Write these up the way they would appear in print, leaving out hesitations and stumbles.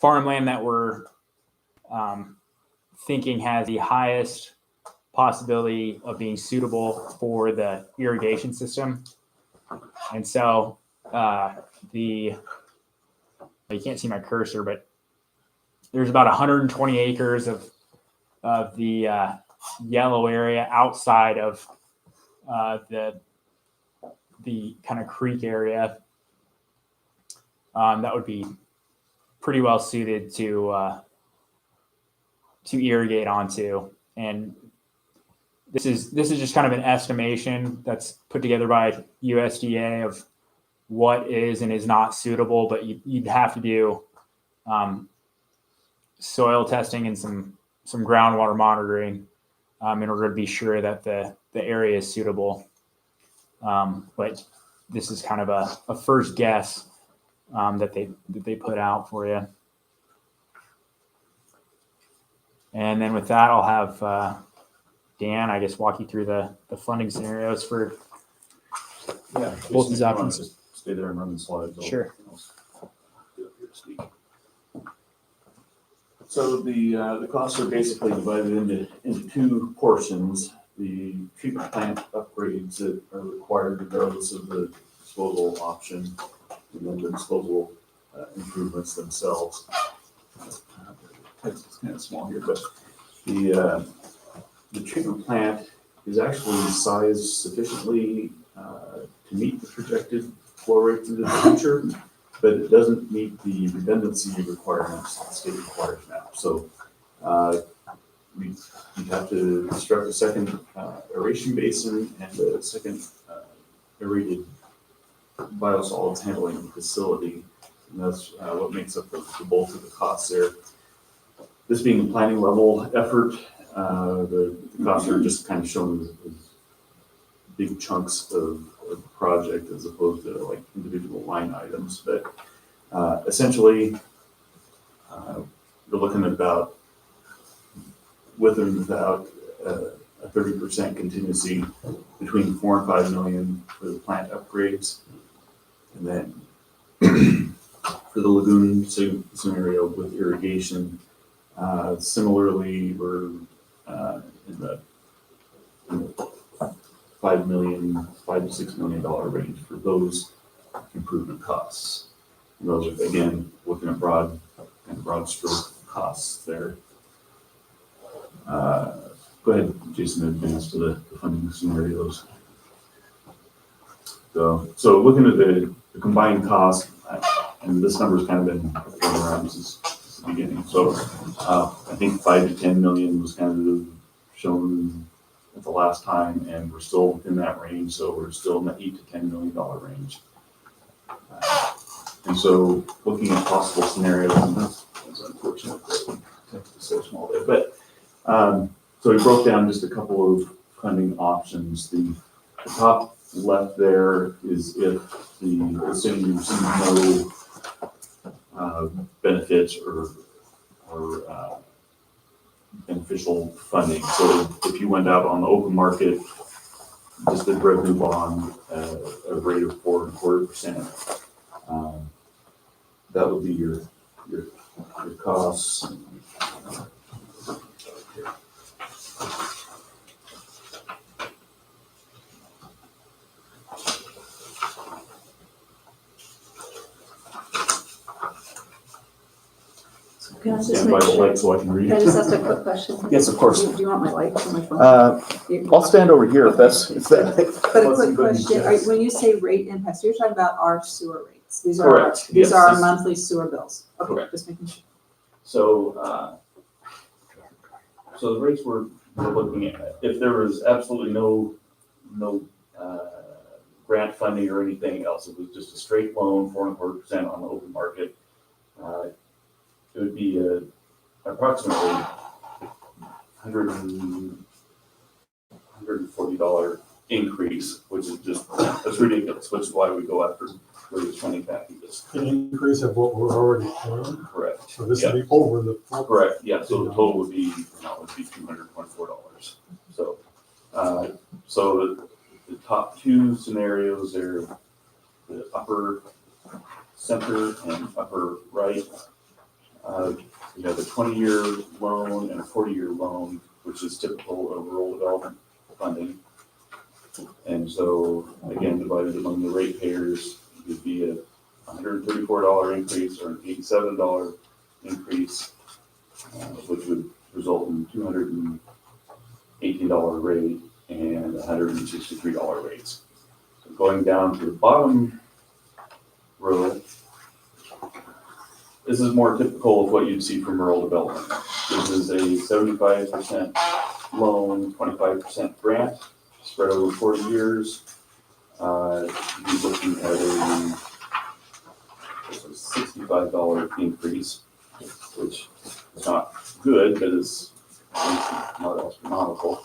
farmland that we're thinking has the highest possibility of being suitable for the irrigation system. And so you can't see my cursor, but there's about 120 acres of the yellow area outside of the kind of creek area that would be pretty well suited to irrigate onto. And this is just kind of an estimation that's put together by USDA of what is and is not suitable, but you'd have to do soil testing and some groundwater monitoring in order to be sure that the area is suitable. But this is kind of a first guess that they put out for you. And then with that, I'll have Dan, I guess, walk you through the funding scenarios for both these options. Just stay there and run the slides. Sure. So the costs are basically divided into two portions. The treatment plant upgrades that are required regardless of the disposal option, and then the disposal improvements themselves. It's kind of small here, but the treatment plant is actually sized sufficiently to meet the projected flow rates into the future, but it doesn't meet the redundancy requirements that the state requires now. So we have to construct a second aeration basin and a second aerated biosolids handling facility, and that's what makes up the bulk of the costs there. This being a planning level effort, the costs are just kind of shown as big chunks of the project as opposed to like individual line items. But essentially, we're looking at about, with and without a 30% contingency between 4 and 5 million for the plant upgrades. And then for the lagoon scenario with irrigation, similarly, we're in the $5 to $6 million range for those improvement costs. And those are, again, looking at broad stroke costs there. Go ahead, Jason, advance to the funding scenarios. So looking at the combined cost, and this number's kind of been going around since the beginning. So I think 5 to 10 million was kind of shown at the last time, and we're still within that range. So we're still in the $8 to $10 million range. And so looking at possible scenarios, and that's unfortunate that text is so small there, but so we broke down just a couple of funding options. The top left there is if assuming you receive no benefits or beneficial funding. So if you went out on the open market, just a revenue bond, a rate of 4.25%, that would be your costs. Can I just Stand by make the sure? light so I can read Can I it. just ask a quick question? Yes, of course. Do you want my light for my phone? I'll stand over here if that's. But a quick question, when you say rate impacts, you're talking about our sewer rates? These are Correct. These Yes, are our this- monthly sewer bills? Okay, Correct. just making sure. So the rates we're looking at, if there was absolutely no grant funding or anything else, it was just a straight loan, 4.25% on the open market, it would be approximately $140 increase, which is that's ridiculous, which is why we go after various funding packages. An increase of what we're already paying, Correct. so this would be over the. Correct, yeah, so the total would be $224. So, so the top two scenarios are the upper center and upper right. You have a 20-year loan and a 40-year loan, which is typical of rural development funding. And so, again, divided among the ratepayers, it would be a $134 increase or an $87 increase, which would result in $218 rate and $163 rates. So going down to the bottom row, this is more typical of what you'd see from rural development. This is a 75% loan, 25% grant, spread over 40 years. You'd be looking at a $65 increase, which is not good, but is not astronomical.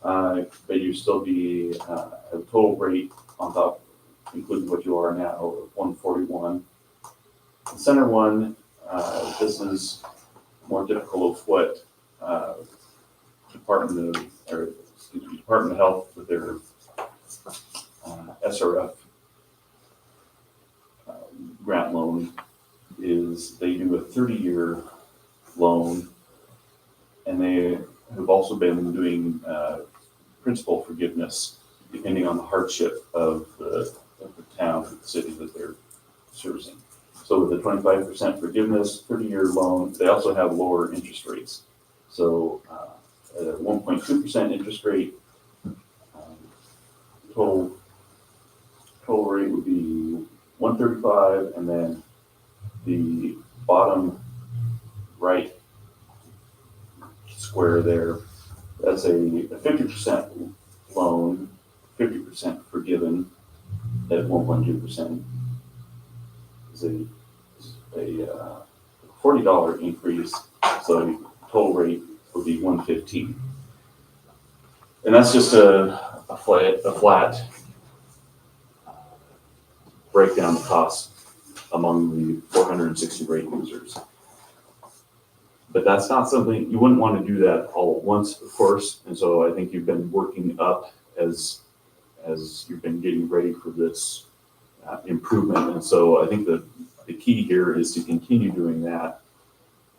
But you still be a total rate on top, including what you are now, of 141. The center one, this is more typical of what Department of Health with their SRF grant loan is. They do a 30-year loan, and they have also been doing principal forgiveness depending on the hardship of the town, or the city that they're servicing. So with a 25% forgiveness, 30-year loan, they also have lower interest rates. So at a 1.2% interest rate, total rate would be 135, and then the bottom right square there, that's a 50% loan, 50% forgiven at 1.2%. Is a $40 increase, so the total rate would be 115. And that's just a flat breakdown the cost among the 460 rate users. But that's not something, you wouldn't want to do that all at once, of course. And so I think you've been working up as you've been getting ready for this improvement. And so I think the key here is to continue doing that,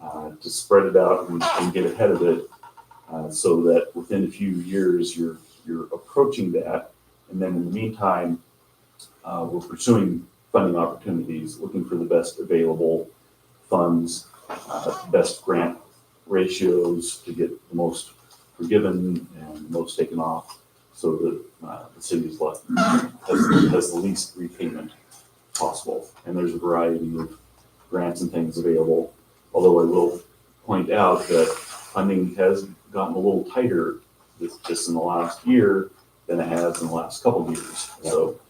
to spread it out and get ahead of it, so that within a few years you're approaching that. And then in the meantime, we're pursuing funding opportunities, looking for the best available funds, best grant ratios to get the most forgiven and the most taken off, so that the city has the least repayment possible. And there's a variety of grants and things available, although I will point out that funding has gotten a little tighter just in the last year than it has in the last couple of years. So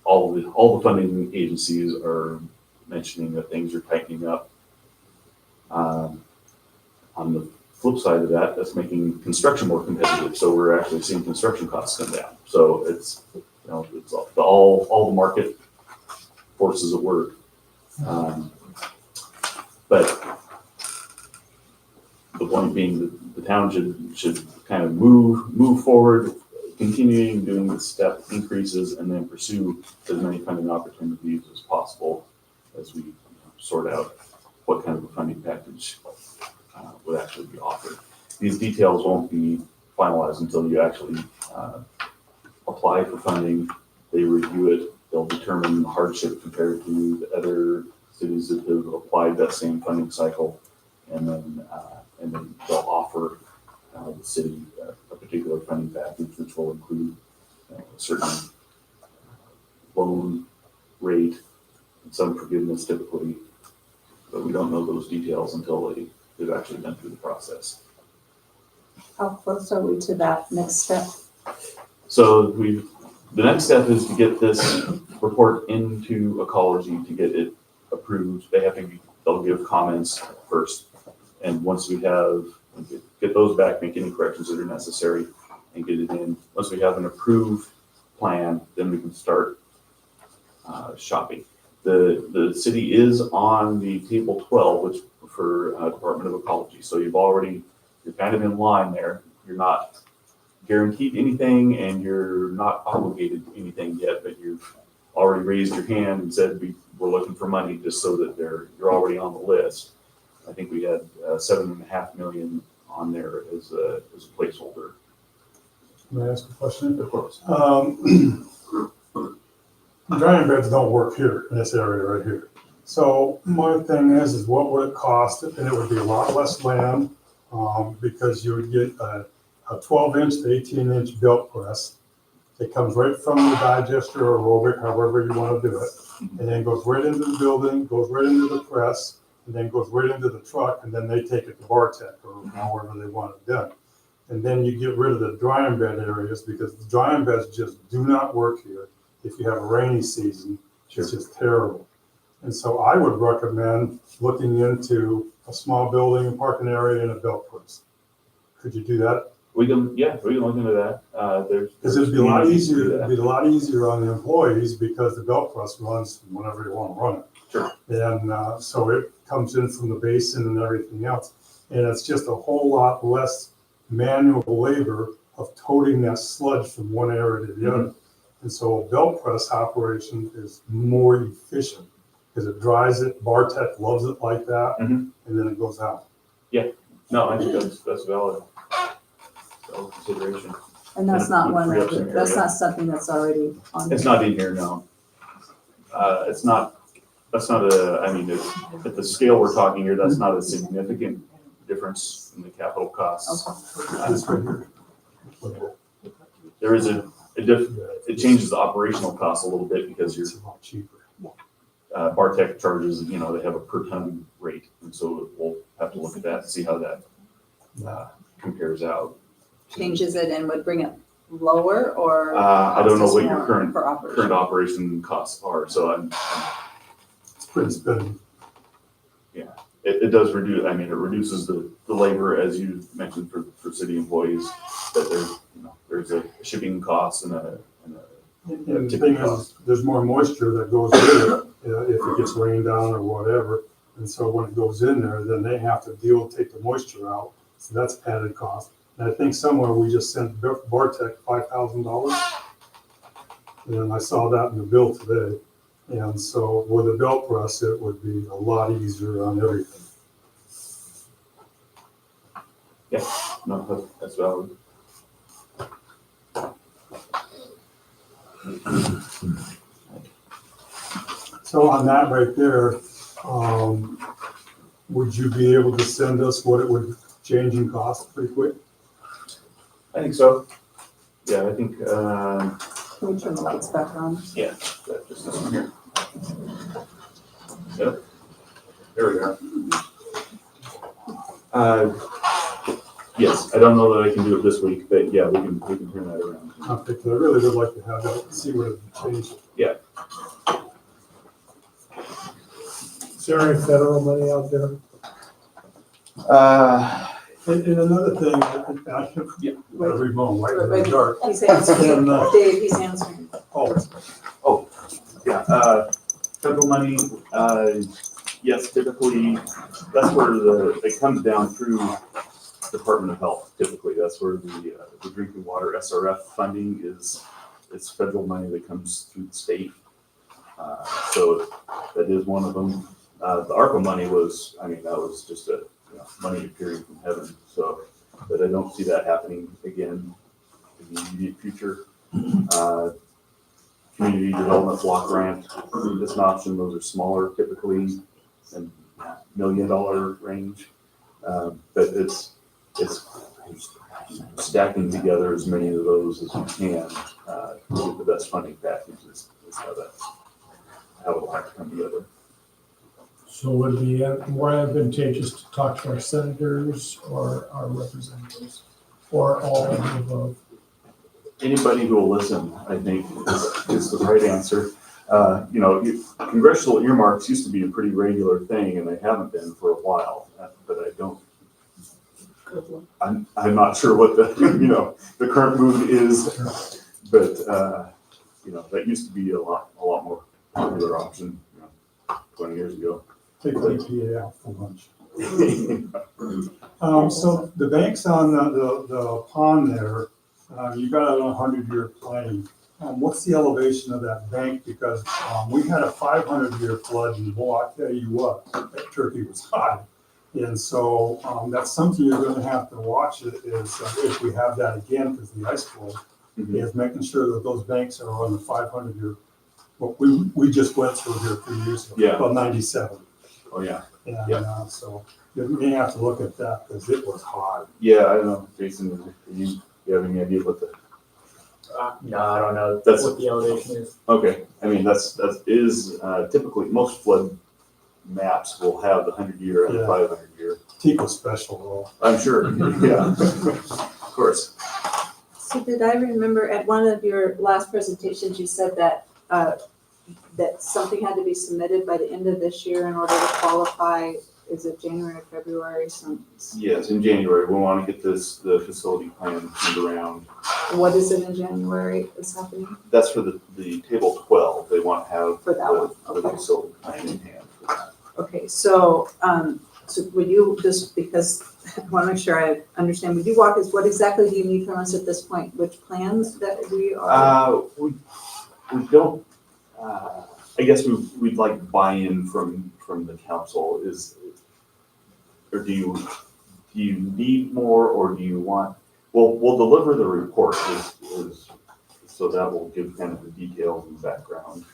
all the funding agencies are mentioning that things are tightening up. On the flip side of that, that's making construction more competitive. So we're actually seeing construction costs come down. So it's all the market forces at work. But the point being that the town should kind of move forward, continuing doing the step increases, and then pursue as many funding opportunities as possible as we sort out what kind of a funding package would actually be offered. These details won't be finalized until you actually apply for funding. They review it. They'll determine the hardship compared to the other cities that have applied that same funding cycle, and then they'll offer the city a particular funding package, which will include a certain loan rate and some forgiveness typically, but we don't know those details until they've actually been through the process. How close are we to that next step? So the next step is to get this report into ecology to get it approved. They'll give comments first, and once we get those back, make any corrections that are necessary, and get it in. Once we have an approved plan, then we can start shopping. The city is on the table 12, which for Department of Ecology. So you're kind of in line there. You're not guaranteed anything, and you're not obligated to anything yet, but you've already raised your hand and said we're looking for money just so that you're already on the list. I think we had 7.5 million on there as a placeholder. May I ask a question? Of course. Drying beds don't work here in this area right here. So my thing is what would it cost? And it would be a lot less land, because you would get a 12-inch to 18-inch belt press. It comes right from the digester or aerobic, however you want to do it, and then goes right into the building, goes right into the press, and then goes right into the truck, and then they take it to Bartech or however they want it done. And then you get rid of the drying bed areas because the drying beds just do not work here. If you have a rainy season, it's just terrible. And so I would recommend looking into a small building, a parking area, and a belt press. Could you do that? We can look into that. Because it'd be a lot easier. It'd be a lot easier on the employees because the belt press runs whenever you want to run it. Sure. And so it comes in from the basin and everything else, and it's just a whole lot less manual labor of toting that sludge from one area to the other. And so a belt press operation is more efficient because it dries it. Bartech loves it like that, and then it goes out. No, I think that's valid consideration. And that's not one of the, that's not something that's already on. It's not in here, no. It's not. That's not a. I mean, at the scale we're talking here, that's not a significant difference in the capital costs. This right here. There is it changes the operational cost a little bit because It's a lot cheaper. Bartech charges, they have a per ton rate, and so we'll have to look at that to see how that compares out. Changes it and would bring it lower or? I don't know what your cost us more current for operation? operation costs are, so It's pretty spending. it does reduce. I mean, it reduces the labor, as you mentioned, for city employees. That there's a shipping cost and a And the thing is, there's more moisture that goes with it if it gets rained down or whatever. And so when it goes in there, then they have to take the moisture out. So that's added cost. And I think somewhere we just sent Bartech $5,000. And I saw that in the bill today. And so with a belt press, it would be a lot easier on everything. Yeah, no, that's valid. So on that right there, would you be able to send us what it would change in cost pretty quick? I think so. Yeah, I think. Can we turn the lights back on? Yeah, just this one here. Yep. There we are. Yes, I don't know that I can do it this week, but yeah, we can turn that around. Okay, 'cause I really would like to have that and see what it would change. Yeah. Is there any federal money out there? And another thing, I can, every moment, right in the dark. He's answering, Dave, he's answering. Yeah, federal money, yes, typically, that's where it comes down through Department of Health, typically. That's where the drinking water SRF funding is. It's federal money that comes through the state. So that is one of them. The ARPA money was, that was just a money appearing from heaven. So, but I don't see that happening again in the immediate future. Community development block grant is an option. Those are smaller typically and $1 million range. But it's stacking together as many of those as you can to get the best funding package is how it will have to come together. So would it be more advantageous to talk to our senators or our representatives, or all of the above? Anybody who will listen, I think, is the right answer. Congressional earmarks used to be a pretty regular thing, and they haven't been for a while. But I don't. I'm not sure what the current mood is, but that used to be a lot more popular option 20 years ago. Take the EPA out for lunch. So the banks on the pond there, you got it on a 100-year claim. what's the elevation of that bank? Because, we had a 500-year flood, and boy, I tell you what, that turkey was hot. And so, that's something you're gonna have to watch is, if we have that again, because the ice flow, is making sure that those banks are on the 500-year. Well, we just went through here a few years ago, Yeah. about 97. Oh, yeah. And, Yeah. so you may have to look at that, because it was hot. Yeah, I don't know, Jason, do you have any idea what the, No, I don't know That's- what the elevation is. okay, I mean, that is typically, most flood maps will have the 100-year and the Yeah. 500-year. Teak was special I'm sure, yeah, of course. So did I remember at one of your last presentations, you said that, that something had to be submitted by the end of this year in order to qualify, is it January or February? Yes, in January, we want to get the facility plan turned around. What is it in January is happening That's for the table 12, they want to have for that one? the Okay. facility plan in hand for that. Okay, so, so would you, just because I want to make sure I understand, would you walk us, what exactly do you need from us at this point? Which plans that we are? We don't, I guess we'd like buy-in from the council or do you need more, or do you want, we'll deliver the report so that will give kind of the details and background.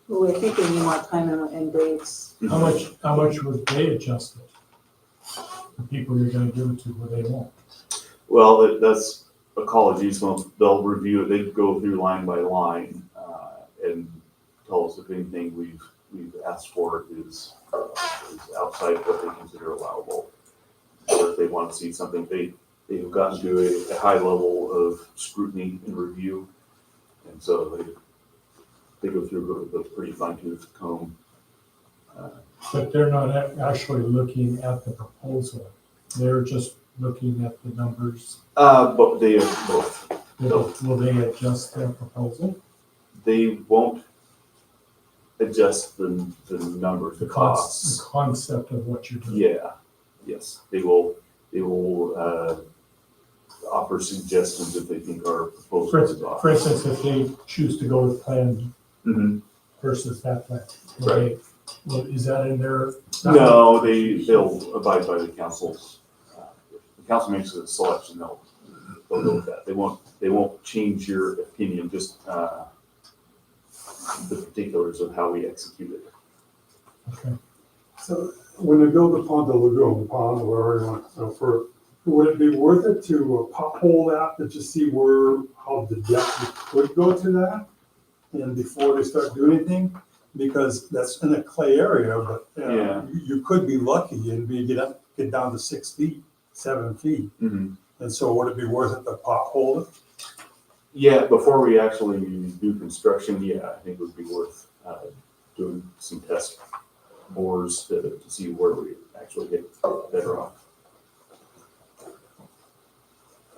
Well, I think we need more time and dates. How much would they adjust it? The people you're gonna give it to, what they want? Well, that's ecology, so they'll review it, they go through line by line, and tell us if anything we've asked for is outside of what they consider allowable. Or if they want to see something, they've gotten to a high level of scrutiny and review, and so they go through a pretty fine-tooth comb. But they're not actually looking at the proposal. They're just looking at the numbers. But they are both. Will they adjust their proposal? They won't adjust the numbers, the The costs. concept of what you're doing. Yeah, yes, they will offer suggestions if they think our proposal is off. For instance, if they choose to go with plan Mhm. versus that plan, Right. is that in their? No, they'll abide by the council's, the council makes a selection, they'll go with that. They won't change your opinion, just, the particulars of how we execute it. Okay. So when they build upon the lagoon, pond, or wherever you want, would it be worth it to pothole that to just see how the depth you could go to that? And before they start doing anything? Because that's in a clay area, but Yeah. you could be lucky and get down to 6 feet, 7 feet. Mhm. And so would it be worth it to pothole it? Yeah, before we actually do construction, yeah, I think it would be worth doing some test bores to see where we actually get better off.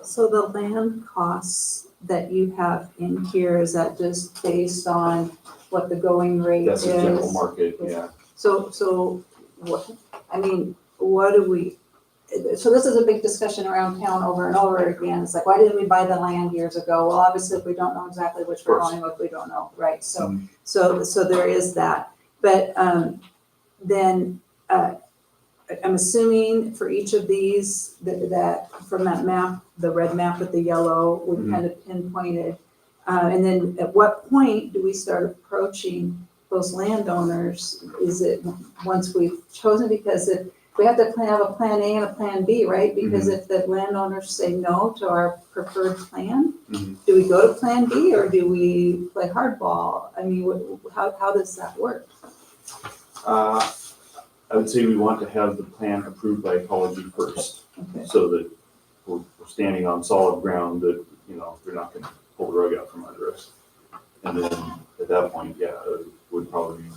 So the land costs that you have in here, is that just based on what the going rate That's is? the general market, yeah. So what, I mean, what do we, so this is a big discussion around town over and over again. It's like, why didn't we buy the land years ago? Well, obviously, if we don't know exactly which we're Of course. going with, we don't know, right? So, Mhm. so there is that. But then I'm assuming for each of these, that from that map, the red map with the yellow, we Mhm. kind of pinpointed. And then at what point do we start approaching those landowners? Is it once we've chosen? Because if we have to have a plan A and a plan B, right? Because if the landowners say no to our preferred plan, Mhm. do we go to plan B or do we play hardball? I mean, how does that work? I would say we want to have the plan approved by ecology first, Okay. so that we're standing on solid ground that, they're not gonna pull the rug out from under us. And then at that point, yeah, it would probably be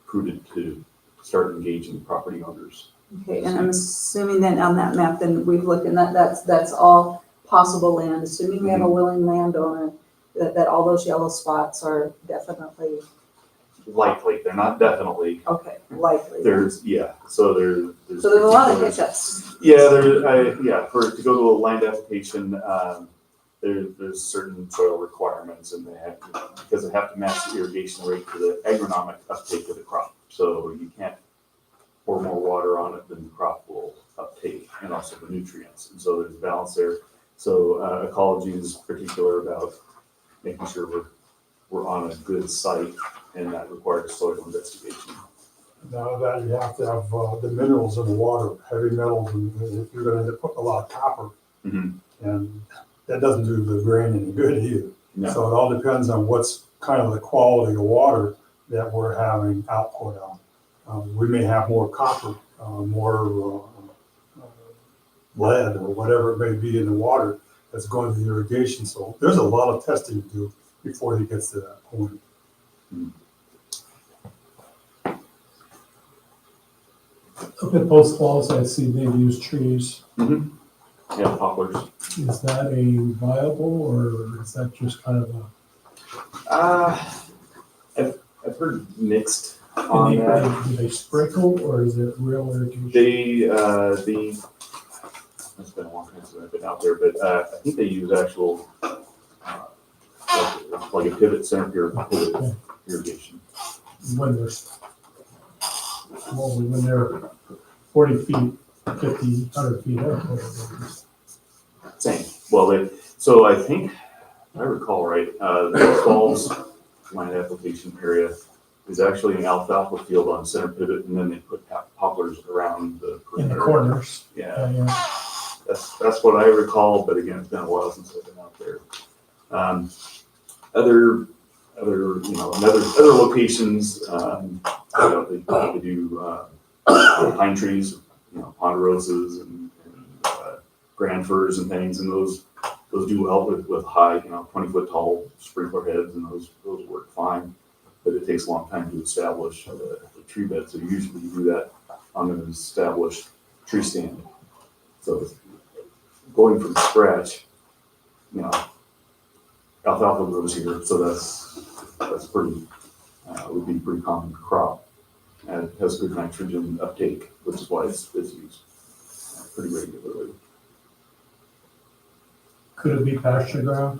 prudent to start engaging property owners. Okay, and I'm assuming then on that map, then we've looked and that's all possible land, assuming we have a willing landowner, that all those yellow spots are definitely, Likely, they're not definitely, okay, likely. so there's. So there's a lot of hiccups. Yeah, to go to a land application, there's certain soil requirements, and because they have to match the irrigation rate to the agronomic uptake of the crop. So you can't pour more water on it than the crop will uptake, and also the nutrients. And so there's a balance there. So ecology is particular about making sure we're on a good site, and that requires soil investigation. Now that you have to have the minerals in the water, heavy metals, and if you're gonna end up putting a lot of copper, and that doesn't do the grain any good either. No. So it all depends on what's kind of the quality of water that we're having output on. We may have more copper, more lead, or whatever it may be in the water that's going to the irrigation. So there's a lot of testing to do before it gets to that point. Up at Post Falls, I see they've used trees. Yeah, poplars. Is that a viable, or is that just kind of I've heard mixed a, on and that. do they sprinkle, or is it real irrigation? It's been a long time since I've been out there, but I think they use actual, like a pivot center pivot irrigation. When they're 40 feet, 50, 100 feet up. Same. Well, so I think, I recall right, the Falls land application area is actually an alfalfa field on center pivot, and then they put poplars around the In the perimeter. corners. Yeah, Yeah. that's what I recall, but again, it's been a while since I've been out there. Other in other locations, they do pine trees, ponderosas and grand firs and things, and those do well with high, 20-foot tall sprinkler heads, and those work fine. But it takes a long time to establish the tree bed, so usually you do that on an established tree stand. So going from scratch, alfalfa grows here, so that's pretty would be a pretty common crop, and it has good nitrogen uptake, which is why it's used pretty regularly. Could it be pasture ground?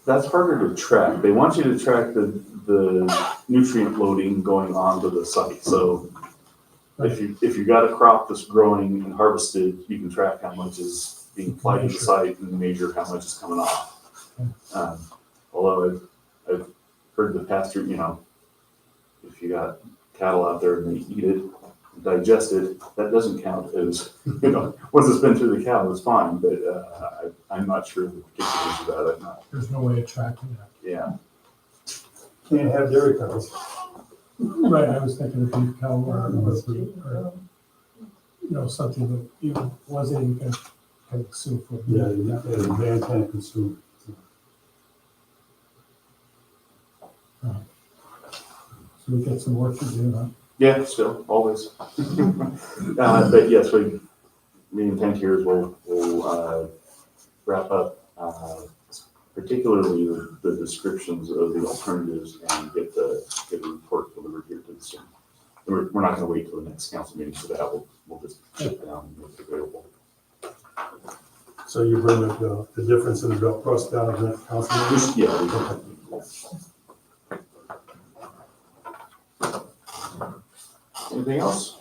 That's harder to track. They want you to track the nutrient loading going onto the site. So if you got a crop that's growing and harvested, you can track how much is being applied to the site and measure how much is coming off. Although I've heard the pasture, if you got cattle out there and they eat it, digest it, that doesn't count as, once it's been through the cow, it's fine, but I'm not sure the particulars of that. I'm not. There's no way of tracking that. Yeah. Can't have dairy cows. Right, I was thinking of beef cow or something that you wasn't even going to consume for. Yeah, the man can't consume. So we got some work to do, huh? Yeah, still, always. But yes, the intent here is we'll wrap up particularly the descriptions of the alternatives and get a report delivered here to the city. We're not going to wait till the next council meeting for that. We'll just sit down and make it available. So you bring the difference in the belt crust down to the council meeting? Yeah. We can. Anything else?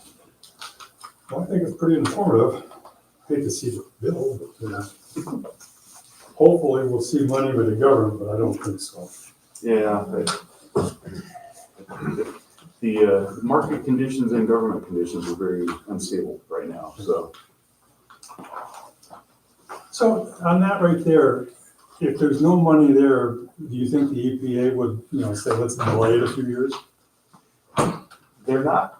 Well, I think it's pretty informative. Hate to see the bill, but hopefully we'll see money with the government, but I don't think so. Yeah. The market conditions and government conditions are very unstable right now. So on that right there, if there's no money there, do you think the EPA would, say, let's delay it a few years? They're not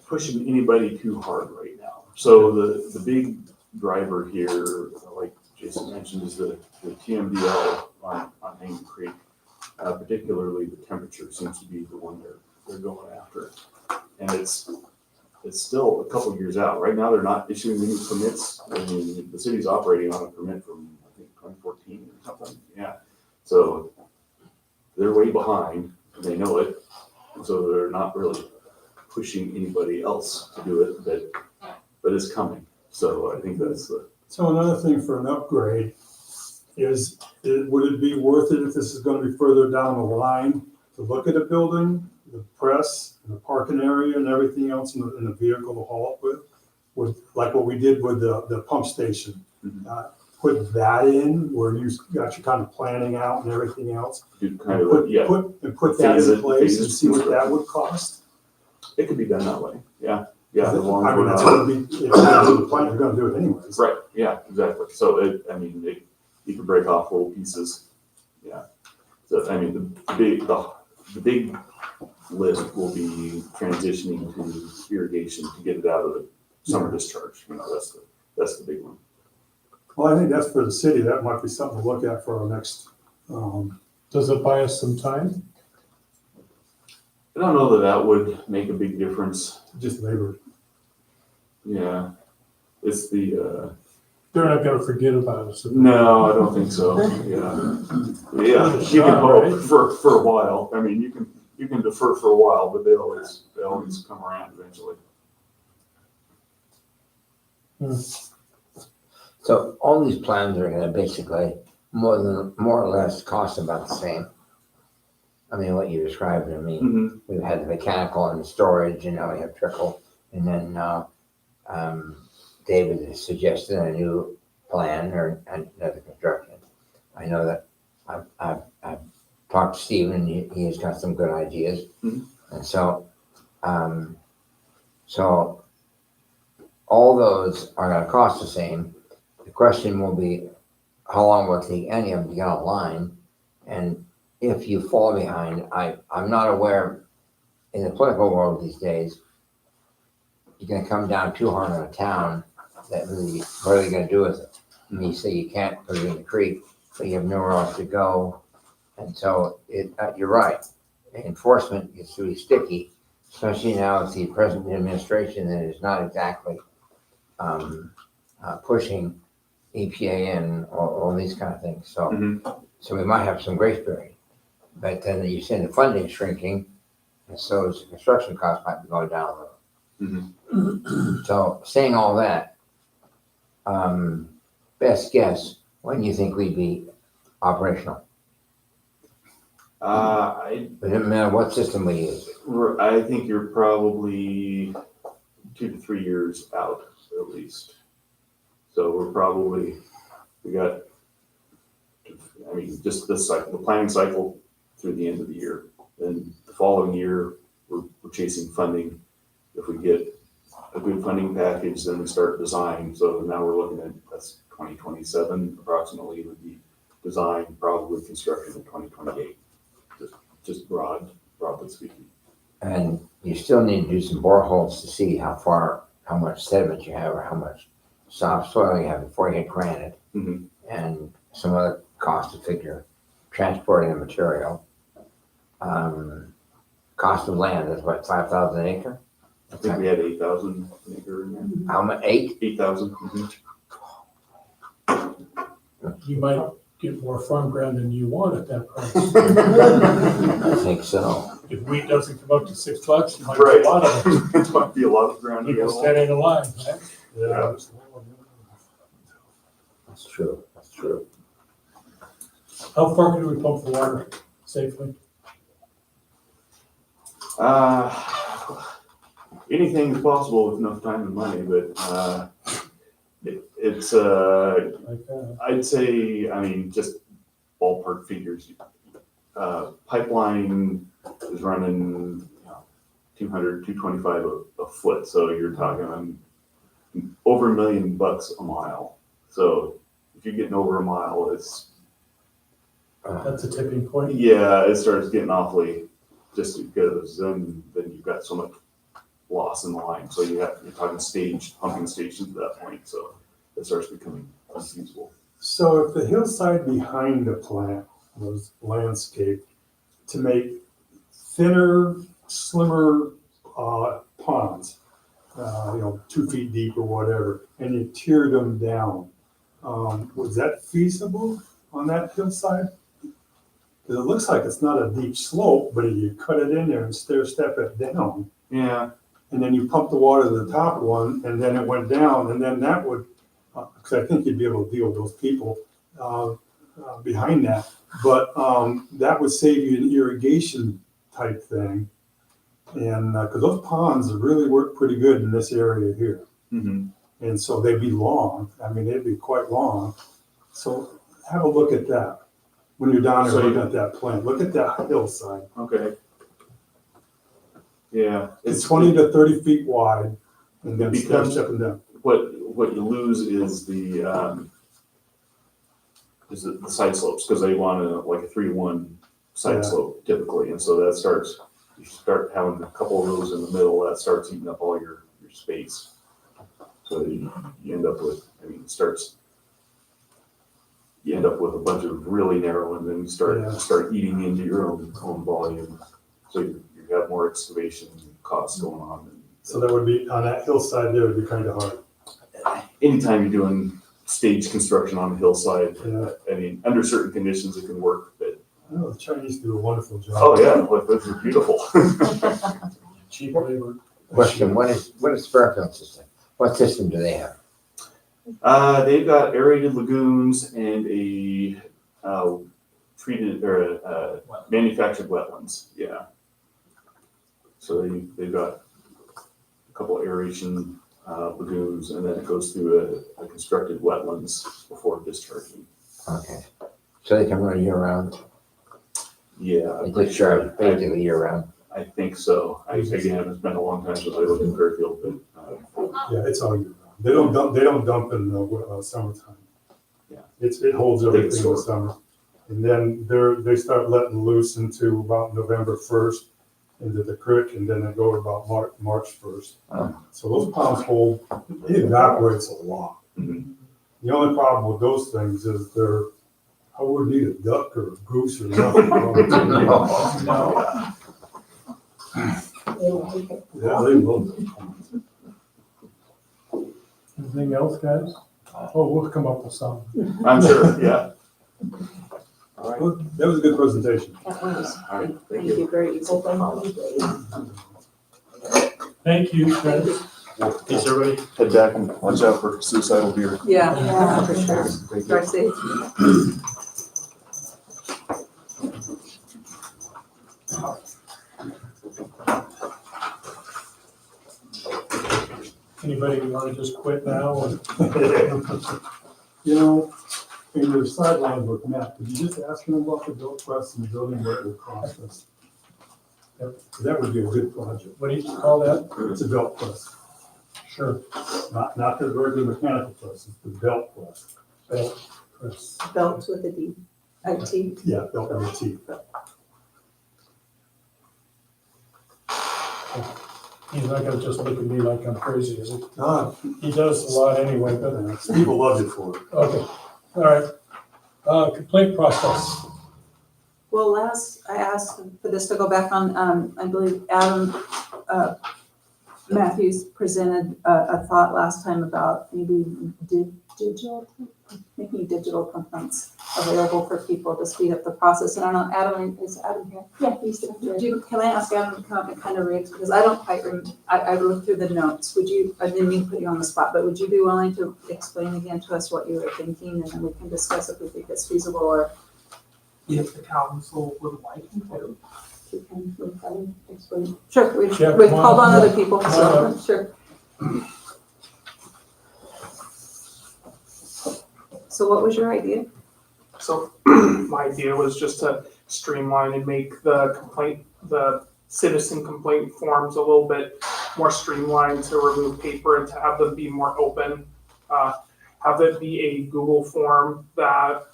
pushing anybody too hard right now. So the big driver here, like Jason mentioned, is the TMDL on Hanging Creek. Particularly the temperature seems to be the one they're going after. And it's still a couple years out. Right now they're not issuing any permits. I mean, the city's operating on a permit from, I think, 2014 or something. Yeah. So they're way behind, and they know it. So they're not really pushing anybody else to do it, but it's coming. So I think that's the So another thing for an upgrade is, would it be worth it if this is gonna be further down the line to look at a building, the press, and the parking area and everything else in the vehicle to haul it with, like what we did with the pump station? Put that in where you got your kind of planning out and everything else. Do kind of, yeah, Put that Phase in it, place and phases. see what that would cost. it could be done that way, yeah, yeah. as long as I mean, we're that's not- gonna be, if you're doing the plan, you're gonna do it anyways. Right, yeah, exactly. So you can break off little pieces, yeah. So, I mean, the big lift will be transitioning to irrigation to get it out of the summer discharge, you know, that's the big one. Well, I think that's for the city. That might be something to look at for our next, Does it buy us some time? I don't know that would make a big difference, just labor. yeah. It's the, They're not gonna forget about us. no, I don't think so, yeah. Yeah, you can hope for a while. I mean, you can defer for a while, but they always come around eventually. So all these plans are gonna basically more or less cost about the same. I mean, what you described, I mean, Mhm. we've had the mechanical and storage, and now we have trickle. And then, David has suggested a new plan or another construction. I know that I've talked to Stephen, and he has got some good ideas. Mhm. And so all those are gonna cost the same. The question will be, how long will it take any of them to get online? And if you fall behind, I'm not aware, in the political world these days, you're gonna come down too hard on a town, that really, what are they gonna do with it? And you say you can't put it in the creek, but you have nowhere else to go. And so you're right, enforcement gets really sticky, especially now with the present administration that is not exactly pushing EPA in or all these kind of things. So, Mhm. so we might have some grace period. But then you see the funding shrinking, and so the construction costs might be going down a little. Mhm. So saying all that, best guess, when do you think we'd be operational? It doesn't matter what system we use. I think you're probably 2 to 3 years out at least. So we got, I mean, just this cycle, the planning cycle through the end of the year. Then the following year, we're chasing funding. If we get a good funding package, then we start design. So now we're looking at, that's 2027 approximately would be design, probably construction in 2028. Just broadly speaking. And you still need to do some boreholes to see how much sediment you have or how much soft soil you have before you get granite. Mhm. And some other cost to figure, transporting the material. Cost of land is what, 5,000 an acre? I think we had 8,000 an acre in there. How much, 8? 8,000. You might get more farm ground than you want at that price. I think so. If wheat doesn't come up to $6, you might Right. get a lot of it. It might be a lot of ground to People go. stand in a line, right? Yeah. That's true, that's true. How far can we pump the water safely? Anything is possible with enough time and money, but it's Like, I'd say, I mean, just ballpark figures. Pipeline is running 200, 225 a foot, so you're talking over $1 million a mile. So if you're getting over a mile, it's that's a tipping point. yeah, it starts getting awfully, just because then you've got so much loss in the line. So you're talking staged pumping stations at that point. So it starts becoming unfeasible. So if the hillside behind the plant was landscaped to make thinner, slimmer ponds, 2 feet deep or whatever, and you tiered them down, was that feasible on that hillside? Because it looks like it's not a deep slope, but if you cut it in there and stair step it down, Yeah. and then you pump the water to the top one, and then it went down, and then that would because I think you'd be able to deal with those people behind that. But that would save you an irrigation type thing. And because those ponds really work pretty good in this area here. Mhm. And so they'd be long. I mean, they'd be quite long. So have a look at that when you're down there So looking at that plant. Look at that hillside. Okay. Yeah. It's 20 to 30 feet wide and then Because- steps up and down. What you lose is the side slopes, because they want like a 3-to-1 side Yeah. slope typically, and so that starts, you start having a couple of rows in the middle, that starts eating up all your space. So you end up with, I mean, you end up with a bunch of really narrow, and then you Yeah. start eating into your own volume. So you have more excavation costs going on. So that would be, on that hillside there, would be kind of hard. Anytime you're doing stage construction on a hillside, Yeah. I mean, under certain conditions it can work, but, I know the Chinese do a wonderful job. oh yeah, look, this is beautiful. Cheap labor. Question, what is Fairfield system? What system do they have? They've got aerated lagoons and a treated or manufactured wetlands, yeah. So they've got a couple aeration lagoons, and then it goes through a constructed wetlands before discharging. Okay. So they can run year round? Yeah, I'm They pretty discharge sure. basically year round? I think so. Again, it's been a long time since I lived in Fairfield, but Yeah, it's all year round. They don't dump in the summertime. Yeah. It holds They everything in store. the summer. And then they start letting loose into about November 1st into the creek, and then they go about March 1st. Oh. So those ponds hold, it evaporates a lot. Mhm. The only problem with those things is I wouldn't need a duck or a goose or nothing. Yeah, they will. Anything else, guys? Oh, we'll come up with some. I'm sure, yeah. Well, that was a good presentation. That was, All right. thank you, very easy. Thank you, guys. Thanks, everybody. Head back and watch out for suicidal deer. Yeah, for sure. Thank you. Drive safe. Anybody want to just quit now? or- You know, in your sidelines with Matt, could you just ask him about the built press and the building, what it will cost us? That would be a good project. What do you call that? It's a belt press, Sure. not the regular mechanical press, it's the belt press. Belt press. Belts with a D, a T. Yeah, belt with a T. He's not gonna just look at me like I'm crazy, is he? Ah, He does a lot anyway, but, people love you for it. okay, all right. Complaint process. Well, I asked for this to go back on, I believe Adam Matthews presented a thought last time about maybe making digital complaints available for people to speed up the process. And I don't know, Adam, is Adam here? Yeah, he's sitting here. Can I ask Adam to come up and kind of read, because I don't quite remember, I looked through the notes. I didn't mean to put you on the spot, but would you be willing to explain again to us what you were thinking, and then we can discuss if we think it's feasible, or If the council would like to. if you can explain? Sure, we've Yeah, called on other people, come so, on sure. So what was your idea? So my idea was just to streamline and make the citizen complaint forms a little bit more streamlined, to remove paper and to have them be more open. Have it be a Google form that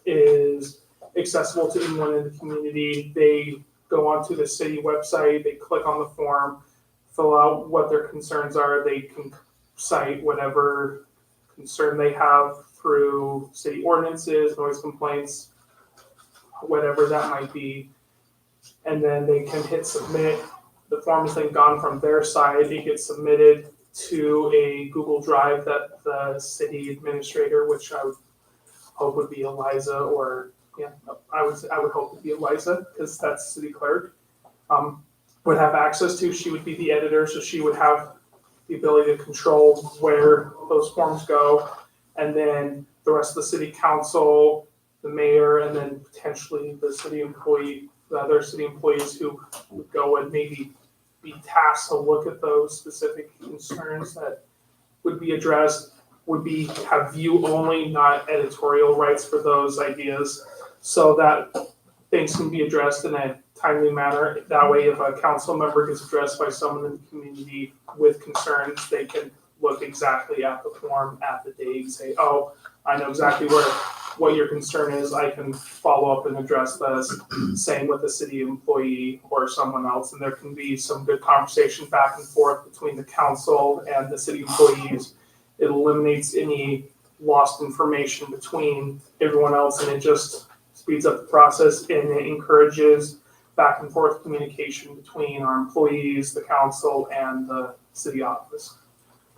is accessible to anyone in the community. They go onto the city website, they click on the form, fill out what their concerns are. They can cite whatever concern they have through city ordinances, noise complaints, whatever that might be. And then they can hit submit. The form is then gone from their side. It gets submitted to a Google Drive that the city administrator, which I would hope would be Eliza, or I would hope to be Eliza, because that's city clerk, would have access to. She would be the editor, so she would have the ability to control where those forms go. And then the rest of the city council, the mayor, and then potentially the other city employees who would go and maybe be tasked to look at those specific concerns that would be addressed, have view only, not editorial rights for those ideas, so that things can be addressed in a timely manner. That way, if a council member gets addressed by someone in the community with concerns, they can look exactly at the form at the date and say, oh, I know exactly what your concern is. I can follow up and address this. Same with a city employee or someone else. And there can be some good conversation back and forth between the council and the city employees. It eliminates any lost information between everyone else, and it just speeds up the process, and it encourages back and forth communication between our employees, the council, and the city office.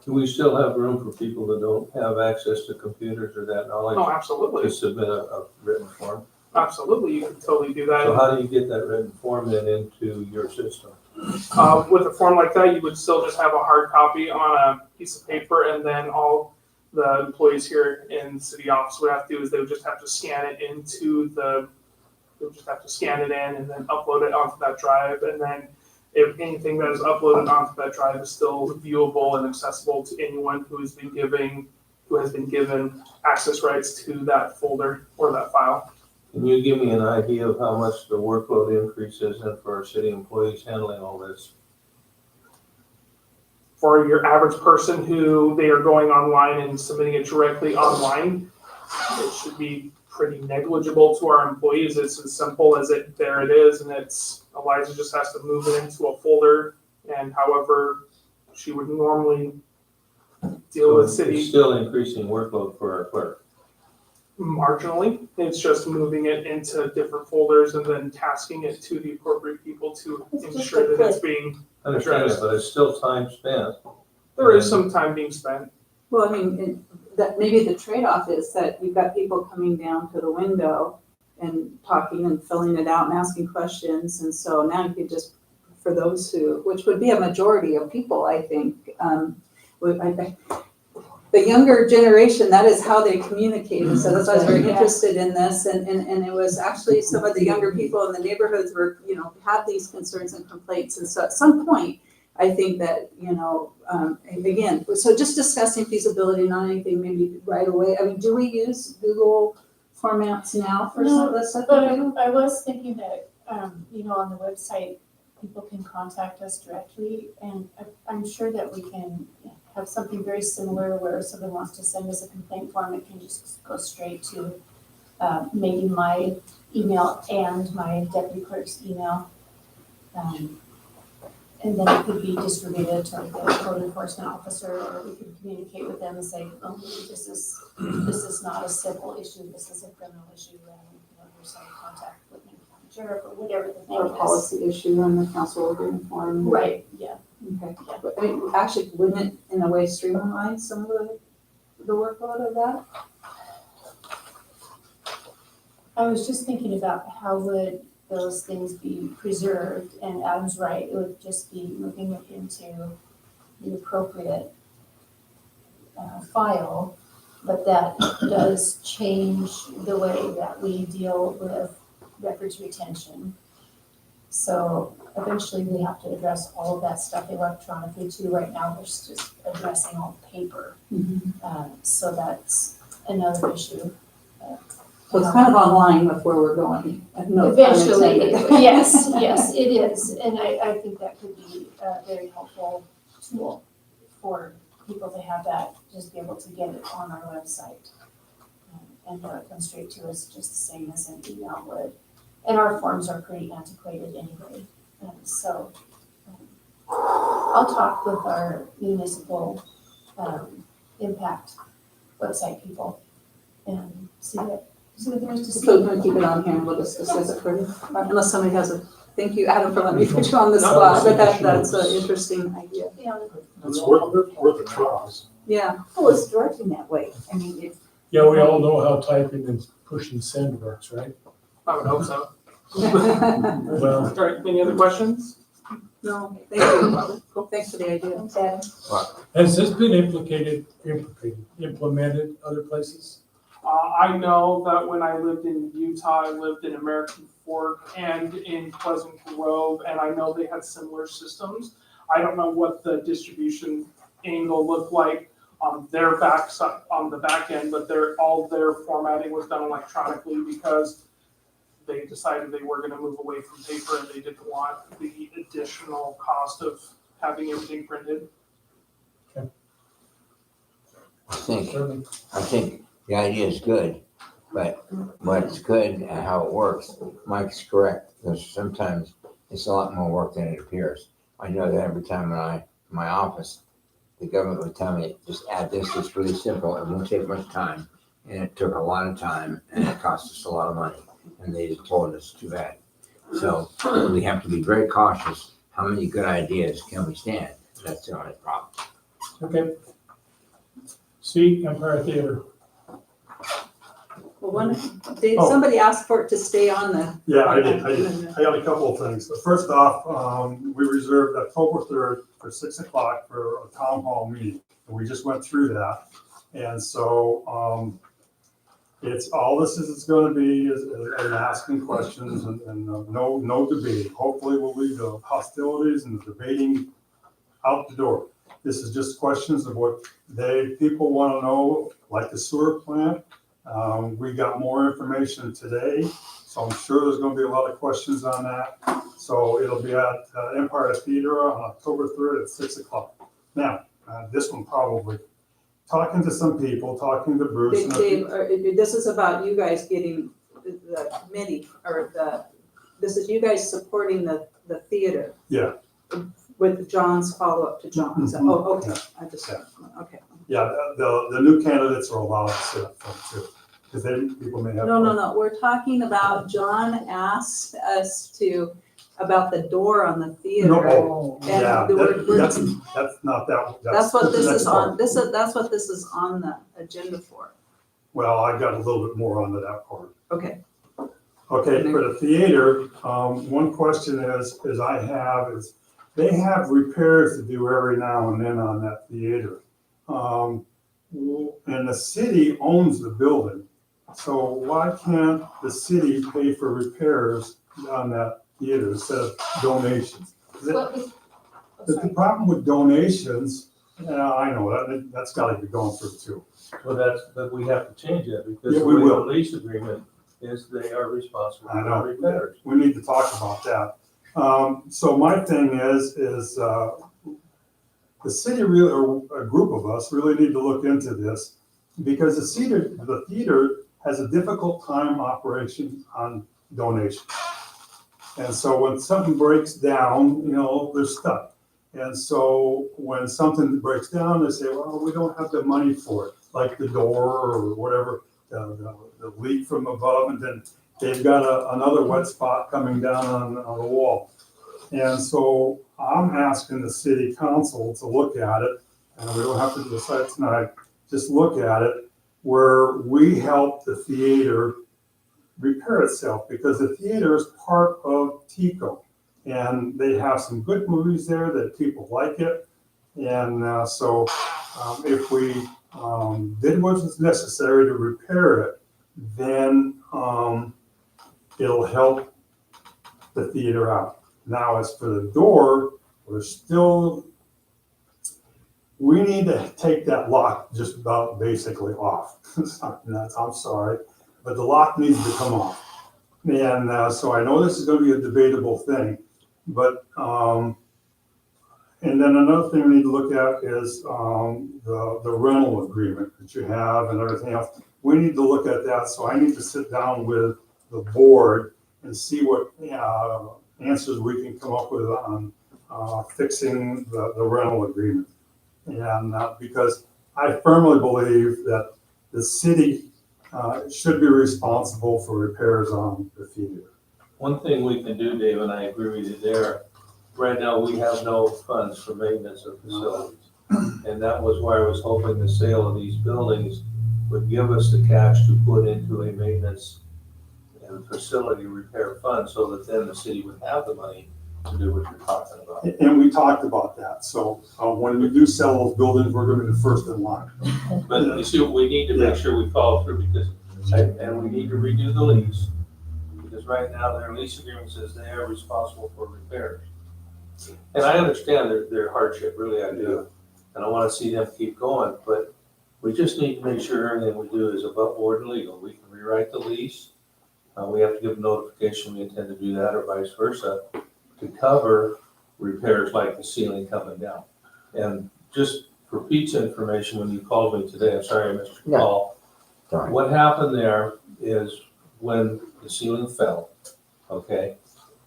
Do we still have room for people that don't have access to computers or that knowledge Oh, absolutely. to submit a written form? Absolutely, you can totally do that. So how do you get that written form then into your system? With a form like that, you would still just have a hard copy on a piece of paper, and then all the employees here in the city office would have to do is they would just have to scan it in and then upload it onto that drive. And then if anything that is uploaded onto that drive is still viewable and accessible to anyone who has been given access rights to that folder or that file. Can you give me an idea of how much the workload increase is then for our city employees handling all this? For your average person who they are going online and submitting it directly online, it should be pretty negligible to our employees. It's as simple as there it is, and Eliza just has to move it into a folder, and however she would normally deal with city. It's still increasing workload for our clerk. Marginally, it's just moving it into different folders and then tasking it to the appropriate people to ensure that it's being I understand that, but it's still time spent. There is some time being spent. Well, I mean, that maybe the trade-off is that you've got people coming down to the window and talking and filling it out and asking questions. And so now you could just, for those which would be a majority of people, I think, the younger generation, that is how they communicated. So that's why I was very interested in this. And it was actually some of the younger people in the neighborhoods were, had these concerns and complaints. And so at some point, I think that, again, so just discussing feasibility, not anything maybe right away. I mean, do we use Google formats now for some of this stuff? But I was thinking that, on the website, people can contact us directly, and I'm sure that we can have something very similar where if someone wants to send us a complaint form, it can just go straight to maybe my email and my deputy clerk's email. And then it could be distributed to like the code enforcement officer, or we could communicate with them and say, oh, this is not a civil issue, this is a criminal issue, and there's some contact with the county sheriff or whatever the thing Or a is. policy issue and the council will be informed. Right, yeah. Okay. But I mean, actually, wouldn't it in a way streamline some of the workload of that? I was just thinking about how would those things be preserved, and Adam's right, it would just be moving it into the appropriate file, but that does change the way that we deal with records retention. So eventually we have to address all of that stuff electronically too. Right now, we're just addressing all paper. So that's another issue. So it's kind of online with where we're going. No pun Eventually, intended. yes, it is. And I think that could be a very helpful tool for people to have that, just be able to get it on our website. And have it come straight to us just the same as an email would. And our forms are pretty antiquated anyway. So I'll talk with our municipal impact website people and see what there is to see. So we're gonna keep it on here and we'll just discuss it further. Unless somebody has thank you, Adam, for letting me put you on the spot, but that's an interesting idea. It's worth a try. Yeah. Well, it's directing that way. I mean, it's. Yeah, we all know how typing and pushing send works, right? I would hope so. Well, All right, any other questions? No, thank you. Cool, thank Thanks for the idea. Thanks, Adam. Has this been implemented other places? I know that when I lived in Utah, I lived in American Fork and in Pleasant Grove, and I know they had similar systems. I don't know what the distribution angle looked like on their on the back end, but all their formatting was done electronically because they decided they were gonna move away from paper and they didn't want the additional cost of having everything printed. I think the idea is good, but what's good and how it works, Mike's correct, because sometimes it's a lot more work than it appears. I know that every time in my office, the government would tell me, just add this, it's really simple, it won't take much time. And it took a lot of time and it cost us a lot of money. And they just told us too bad. So we have to be very cautious. How many good ideas can we stand? That's the only problem. Okay. See, Empire Theater. Well, somebody asked for it to stay on the. Yeah, I did. I got a couple of things. First off, we reserved October 3rd for 6 o'clock for a town hall meeting. And we just went through that. And so it's all this is going to be is asking questions and no debate. Hopefully we'll leave the hostilities and the debating out the door. This is just questions of what people want to know, like the sewer plant. We got more information today, so I'm sure there's going to be a lot of questions on that. So it'll be at Empire Theater on October 3rd at 6 o'clock. Now, this one probably, talking to some people, talking to Bruce. Dave, this is about you guys getting the committee, or this is you guys supporting the theater. Yeah. With John's follow-up to John. So, okay, okay. Yeah, the new candidates are allowed to sit up front too, because people may have. No, we're talking about, John asked us about the door on the theater. No, And yeah, that's not that. That's what this is on, part. that's what this is on the agenda for. Well, I got a little bit more onto that part. Okay. Okay, for the theater, one question is they have repairs to do every now and then on that theater. And the city owns the building. So why can't the city pay for repairs on that theater instead of donations? The problem with donations, I know that's got to be going through too. Well, but we have to change that because Yeah, the we way the will. lease agreement is they are responsible I know. for repairs. We need to talk about that. So my thing is the city really, or a group of us really need to look into this because the theater has a difficult time operation on donations. And so when something breaks down, they're stuck. And so when something breaks down, they say, well, we don't have the money for it, like the door or whatever, the leak from above, and then they've got another wet spot coming down on the wall. And so I'm asking the city council to look at it, and we don't have to decide tonight, just look at it, where we help the theater repair itself, because the theater is part of Tekoa. And they have some good movies there that people like it. And so if we did what was necessary to repair it, then it'll help the theater out. Now, as for the door, we need to take that lock just about basically off. I'm sorry, but the lock needs to come off. And so I know this is going to be a debatable thing, but, and then another thing we need to look at is the rental agreement that you have and everything else. We need to look at that, so I need to sit down with the board and see what answers we can come up with on fixing the rental agreement. And because I firmly believe that the city should be responsible for repairs on the theater. One thing we can do, Dave, and I agree with you there, right now we have no funds for maintenance of facilities. And that was why I was hoping the sale of these buildings would give us the cash to put into a maintenance and facility repair fund so that then the city would have the money to do what you're talking about. And we talked about that, so, when we do sell those buildings, we're gonna be the first in line. But you see, we need to make sure we follow through because, and we need to redo the lease. Because right now their lease agreement says they are responsible for repairs. And I understand their hardship, really I do. And I wanna see them keep going, but we just need to make sure everything we do is above board and legal. We can rewrite the lease. We have to give notification we intend to do that or vice versa to cover repairs like the ceiling coming down. And just for Pete's information, when you called me today, I'm sorry I missed your call. Sorry. What happened there is when the ceiling fell, okay,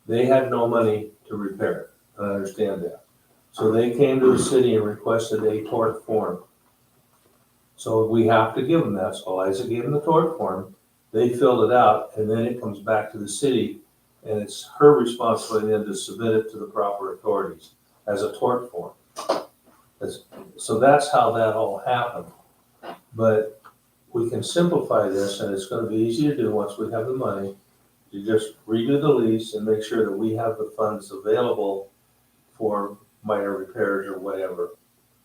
they had no money to repair it. I understand that. So they came to the city and requested a tort form. So we have to give them that. So Liza gave them the tort form. They filled it out and then it comes back to the city and it's her responsibility then to submit it to the proper authorities as a tort form. So that's how that all happened. But we can simplify this and it's gonna be easy to do once we have the money. You just redo the lease and make sure that we have the funds available for minor repairs or whatever.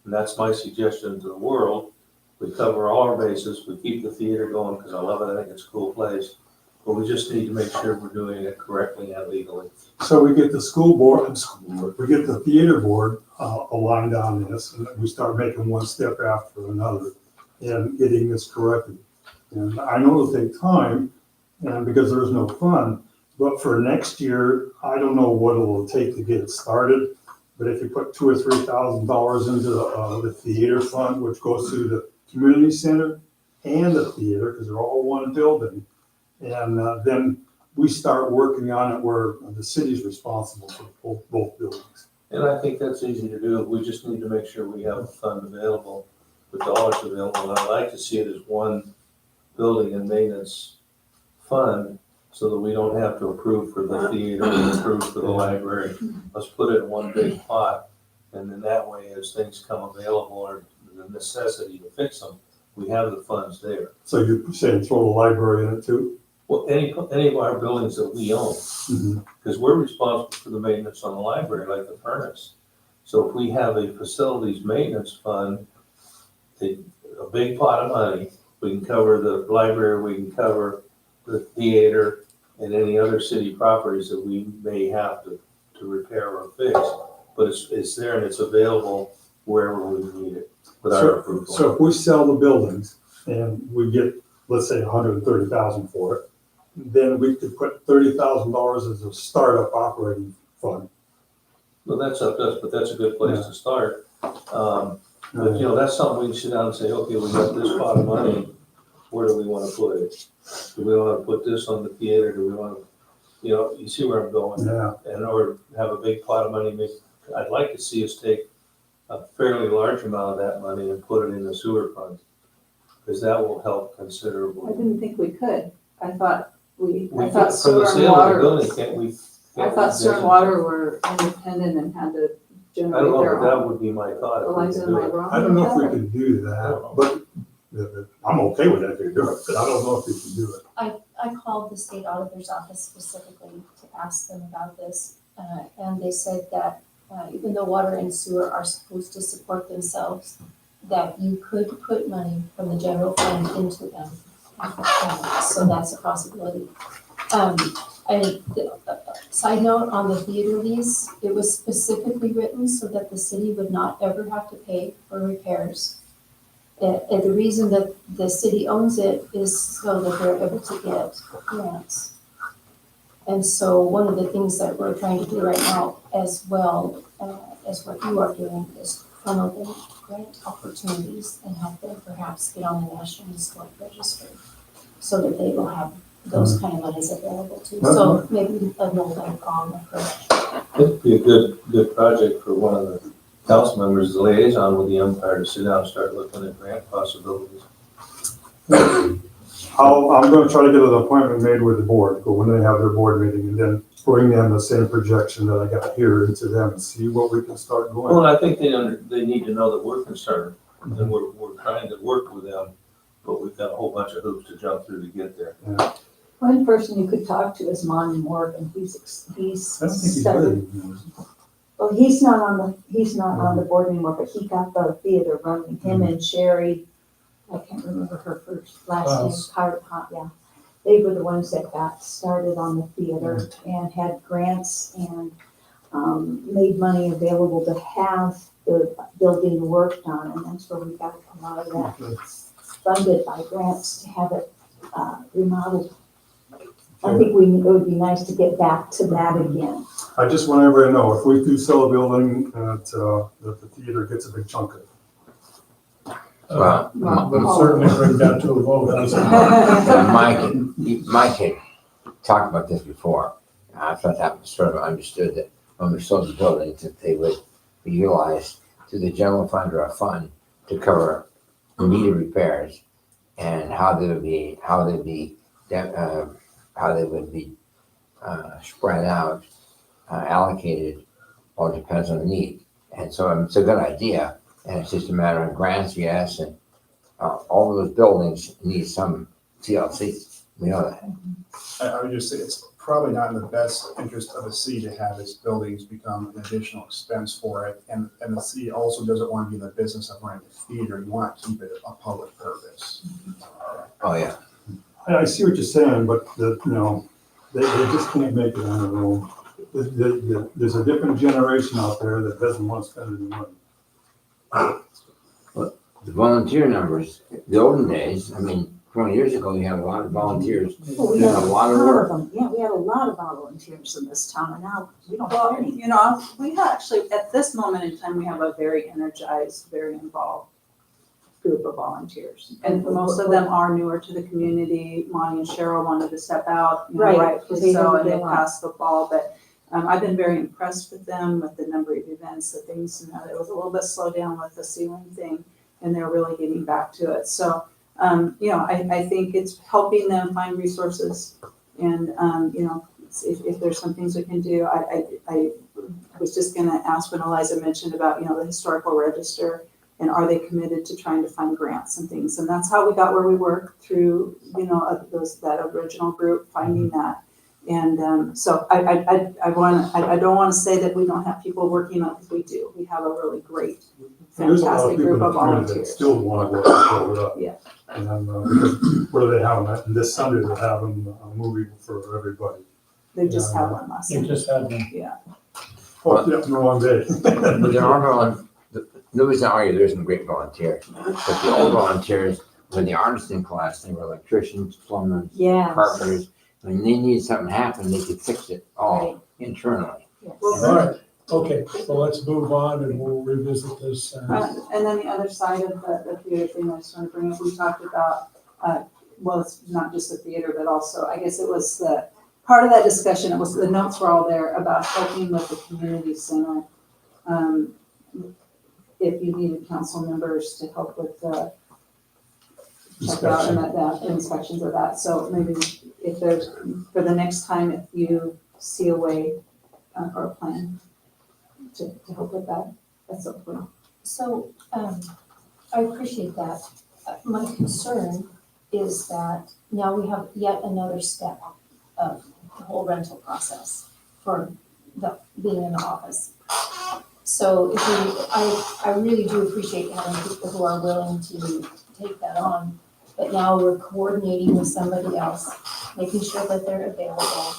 And that's my suggestion to the world. We cover all our bases, we keep the theater going because I love it, I think it's a cool place. But we just need to make sure we're doing it correctly and legally. So we get the we get the theater board, aligned on this, and we start making one step after another and getting this corrected. And I know it'll take time, and because there's no fund, but for next year, I don't know what it'll take to get it started. But if you put $2,000 or $3,000 into the theater fund, which goes to the community center and the theater, because they're all one building, and then we start working on it where the city's responsible for both buildings. And I think that's easy to do. We just need to make sure we have a fund available, with dollars available. And I'd like to see it as one building and maintenance fund so that we don't have to approve for the theater and approve for the library. Let's put it in one big pot. And then that way, as things come available or the necessity to fix them, we have the funds there. So you're saying throw the library in it too? Well, any of our buildings that we own, because we're responsible for the maintenance on the library, like the furnace. So if we have a facilities maintenance fund, a big pot of money, we can cover the library, we can cover the theater and any other city properties that we may have to repair or fix. But it's there and it's available wherever we need it with our approval. So if we sell the buildings and we get, let's say, $130,000 for it, then we could put $30,000 as a startup operating fund. Well, that's up to us, but that's a good place to start. But that's something we can sit down and say, okay, we got this pot of money, where do we want to put it? Do we want to put this on the theater? Do we want to, you see where I'm going? Yeah. And or have a big pot of money, I'd like to see us take a fairly large amount of that money and put it in the sewer fund, because that will help I considerably. didn't think we could. I thought We I thought from the sewer and sale of the water, building, can't we? I thought sewer and water were independent and had to I generate don't know, their but that own. would be my thought. if we Eliza, could am do I it. wrong? I don't know if we with can do that, but I'm okay with it if you do it, but I don't know if we can do it. I called the state auditor's office specifically to ask them about this, and they said that even though water and sewer are supposed to support themselves, that you could put money from the general fund into them. So that's a possibility. Side note on the theater lease, it was specifically written so that the city would not ever have to pay for repairs. And the reason that the city owns it is so that they're able to get grants. And so one of the things that we're trying to do right now, as well as what you are doing, is funnel them grant opportunities and help them perhaps get on the National Historic Register so that they will have those kind of monies available too. So maybe a multi-pronged approach. It'd be a good project for one of the council members, the liaison with the umpire, to sit down and start looking at grant possibilities. I'm gonna try to get an appointment made with the board, but when they have their board meeting, and then bring them the same projection that I got here into them and see what we can start going. Well, I think they need to know that we're concerned and we're trying to work with them, but we've got a whole bunch of hoops to jump through to get there. Yeah. One person you could talk to is Monty Morgan. He's I don't think he's started, really. well, he's not on the board anymore, but he got the theater running. Him and Sherry, I can't remember her last name, yeah. They were the ones that got started on the theater and had grants and made money available to have the building worked on, and that's where we got a lot of that funded by grants to have it remodeled. I think it would be nice to get back to that again. I just want everybody to know, if we do sell a building, that the theater gets a big chunk of it. Well, But certainly bring that to a vote. Mike had talked about this before. I thought that was sort of understood, that when we sold the buildings, that they would be utilized through the general fund or a fund to cover needed repairs, and how they would be spread out, allocated, all depends on the need. And so it's a good idea, and it's just a matter of grants, yes, and all of those buildings need some TLC. We know that. I would just say it's probably not in the best interest of the city to have its buildings become an additional expense for it. And the city also doesn't want to be in the business of running a theater. You want to keep it a public purpose. Oh, yeah. I see what you're saying, but they just can't make it on their own. There's a different generation out there that doesn't want to spend any money. The volunteer numbers, the olden days, 20 years ago, you had a lot of volunteers Well, we doing had a lot of work. them. Yeah, we had a lot of volunteers in this town, and now we don't have Well, any. we actually, at this moment in time, we have a very energized, very involved group of volunteers. And most of them are newer to the community. Monty and Cheryl wanted to step out, Right, rightfully they so, know and they they want. passed the ball. But I've been very impressed with them, with the number of events, the things, it was a little bit slow down with the ceiling thing, and they're really getting back to it. So, I think it's helping them find resources, and, if there's some things we can do. I was just gonna ask when Eliza mentioned about, the historical register, and are they committed to trying to find grants and things? And that's how we got where we were through, that original group, finding that. And so I don't want to say that we don't have people working on it, because we do. We have a really great, There's a lot of fantastic people group in of the community that volunteers. still want to work to build it up. Yeah. And because what do they have? And this Sunday they're having a movie for everybody. They just had one last You night. just had them. Oh, yeah, the wrong day. But there are nobody's gonna argue there isn't great volunteers. But the old volunteers, when the artisan class, they were electricians, plumbers, Yes. carpenters. When they needed something to happen, they could fix it all internally. Yes. All right, okay, so let's move on and we'll revisit this. And then the other side of the theater thing I just want to bring up, we talked about, well, it's not just the theater, but also, I guess it was part of that discussion, it was, the notes were all there about helping with the community center. If you needed council members to help with check out and the inspections of that. So maybe if there's, for the next time, if you see a way or a plan to help with that, that's okay. So, I appreciate that. My concern is that now we have yet another step of the whole rental process for being in the office. So I really do appreciate having people who are willing to take that on, but now we're coordinating with somebody else, making sure that they're available.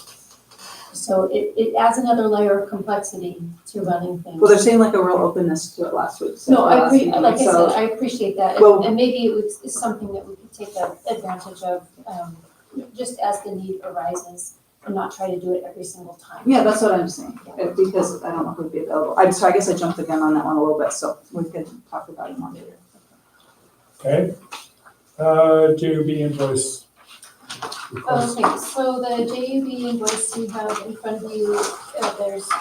So it adds another layer of complexity to running things. Well, there seemed like a real openness to it last week. No, I last agree, meeting, like I so- said, I appreciate that, Well- and maybe it's something that we could take advantage of, just as the need arises, and not try to do it every single time. Yeah, that's what I'm saying, because I don't know who'd be available. I'm sorry, I guess I jumped the gun on that one a little bit, so we could talk about it more later. Okay. JUB invoice. request. Okay, so the JUB invoice you have in front of you, there's a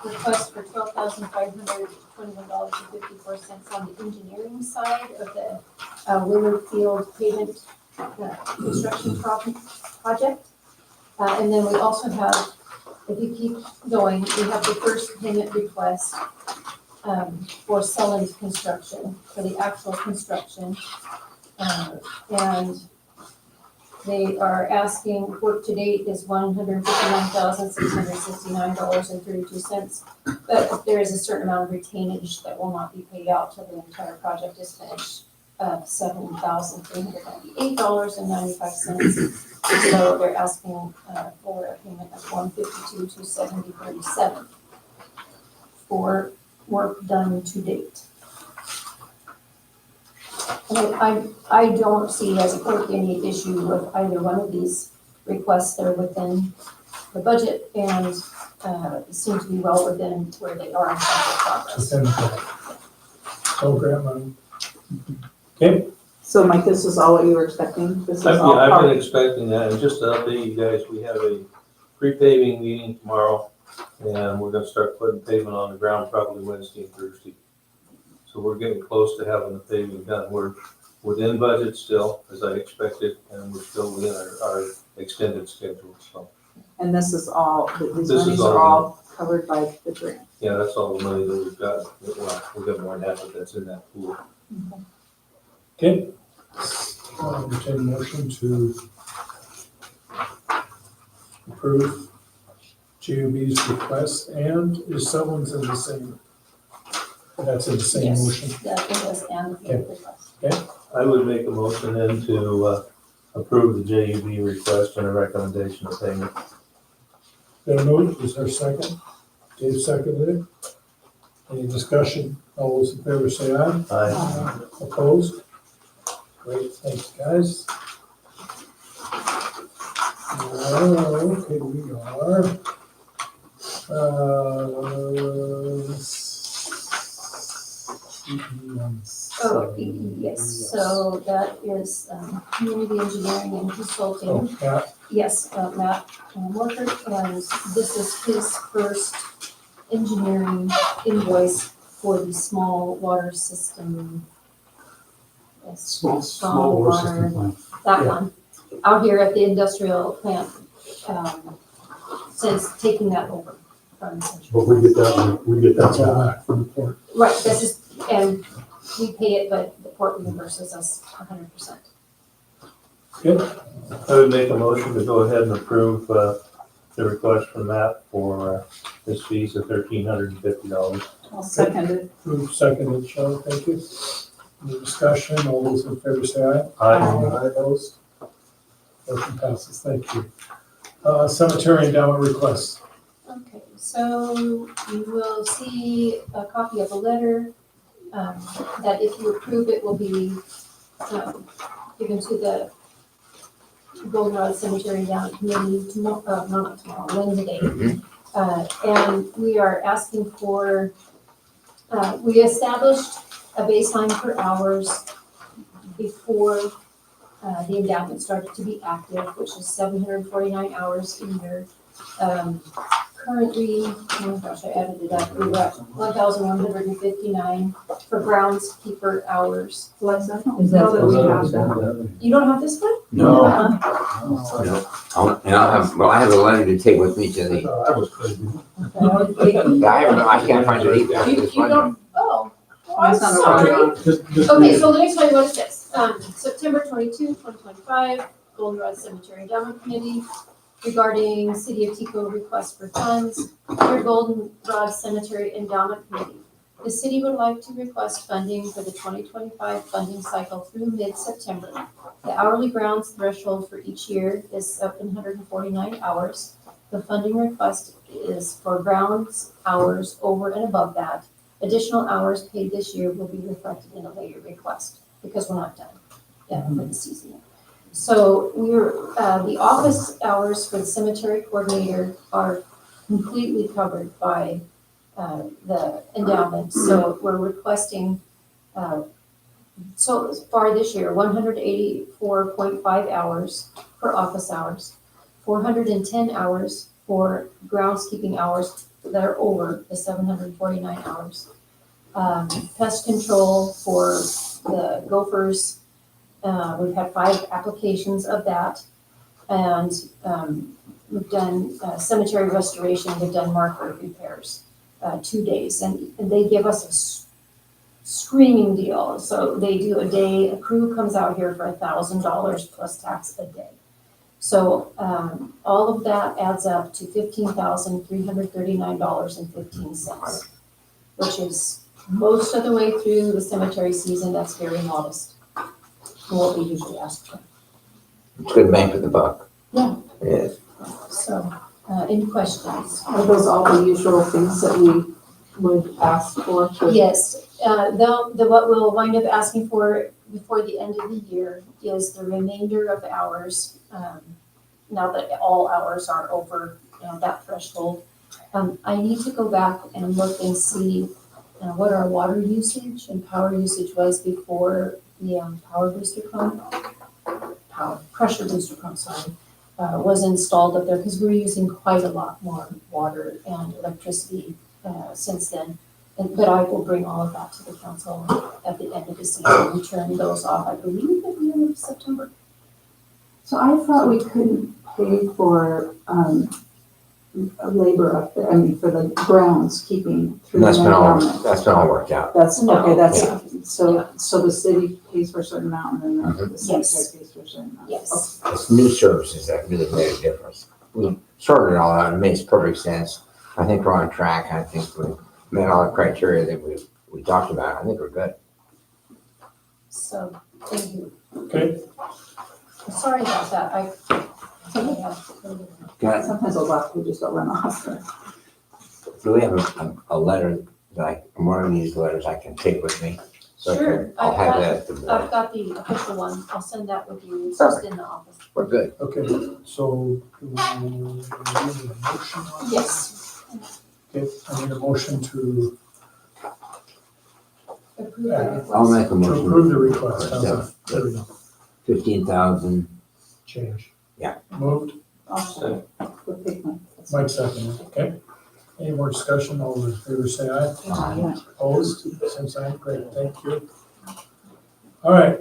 request for $12,521.54 on the engineering side of the Willard Field pavement construction project. And then we also have, if you keep going, we have the first payment request for Sullen's construction, for the actual construction. And They are asking, work to date is $159,669.32. But there is a certain amount of retainage that will not be paid out till the entire project is finished, of $7,398.95. So they're asking for a payment of $152,270.37 for work done to date. And I don't see as a clerk any issue with either one of these requests. They're within the budget and seem to be well within where they are in terms of progress. Within the program money. Okay, So Mike, this is all what you were expecting? This is all I've part- been expecting that, and just to update you guys, we have a pre-paving meeting tomorrow, and we're gonna start putting pavement on the ground probably Wednesday and Thursday. So we're getting close to having the paving done. We're within budget still, as I expected, and we're still within our extended schedule, so. And this is all, these This is monies all are all covered by the grant. Yeah, that's all the money that we've got. Well, we've got more than half of that's in that pool. okay. Entertain a motion to approve GUB's request, and is someone's in the same, that's in the same Yes. motion? That was and the request. I would make a motion then to approve the JUB request and a recommendation of payment. Been moved, is there a second? Dave seconded it. Any discussion? All those in favor say aye. Aye. Opposed? Great, thanks, guys. Okay, we are. Oh, yes, so that is community engineering and consulting. Oh, yeah, Yes, Matt Morford, and this is his first engineering invoice for the small water system. Yes, Small water system plan. That Yeah. one, out here at the industrial plant, since taking that over from Central. But we get that that's all back. back from the port. Right, that's just, and we pay it, but the port reimburses us 100%. Good, I would make a motion to go ahead and approve the request from Matt for his fees of $1,350. I'll second it. moved, seconded, Sean, thank you. Any discussion? All those in favor say aye. Aye. Opposed? Motion passes, thank you. Cemetery endowment request. Okay, so you will see a copy of a letter that if you approve it will be given to the Goldenrod Cemetery Endowment Committee tomorrow, no, not tomorrow, Wednesday. And we are asking for, we established a baseline for hours before the endowment started to be active, which is 749 hours a year. Currently, oh gosh, I added it up, we were at 1,159 for groundskeeper hours. Alexa, I don't know that we have that. You don't have this one? No. Uh-uh. I have a letter to take with me to the, That was crazy. I can't find it either. You don't, oh, well, I'm That's not a sorry. Just Okay, so let me tell you what it is. September 22, 2025, Goldenrod Cemetery Endowment Committee regarding City of Tekoa request for funds. Dear Goldenrod Cemetery Endowment Committee, the city would like to request funding for the 2025 funding cycle through mid-September. The hourly grounds threshold for each year is 749 hours. The funding request is for grounds hours over and above that. Additional hours paid this year will be reflected in a later request because we're not done yet for the season yet. So the office hours for the cemetery coordinator are completely covered by the endowment. So we're requesting, so far this year, 184.5 hours for office hours, 410 hours for groundskeeping hours that are over the 749 hours. Pest control for the gophers, we've had 5 applications of that. And we've done cemetery restoration, we've done marker repairs, 2 days. And they give us a screaming deal. So they do a day, a crew comes out here for $1,000 plus tax a day. So, all of that adds up to $15,339.15, which is most of the way through the cemetery season. That's very modest for what we usually ask for. It's good bang for the buck. Yeah. It is. So, any questions? Are those all the usual things that we would ask for? Yes, what we'll wind up asking for before the end of the year is the remainder of hours. Now that all hours are over, that threshold. I need to go back and look and see what our water usage and power usage was before the pressure booster pump, was installed up there, because we're using quite a lot more water and electricity since then. But I will bring all of that to the council at the end of the season and turn those off, I believe, at the end of September. So I thought we couldn't pay for, labor up there, I mean, for the groundskeeping through the That's been endowment. all worked out. That's, No. okay, that's, Yeah. so the city pays for a certain amount and then the cemetery Yes. pays for a certain amount. Yes. It's new services that really made a difference. We sorted it all out, it makes perfect sense. I think we're on track, I think we met all the criteria that we talked about, I think we're good. So, thank you. Okay, Sorry about that. Sometimes those last just don't run off. Do we have a letter that one of these letters I can take with me? So Sure. I'll have that at the I've board. got the official one. I'll send that with you. It's just in the office. We're good. okay, so do we need a motion on that? Yes. Okay, I need a motion to Approve the I'll request. make a to motion. approve the request. How's that? There we go. 15,000. Change. Yeah. Moved, We'll pick one. Mike seconded, okay. Any more discussion? All those in favor say aye. Yeah. Opposed, same sign, great, thank you. All right,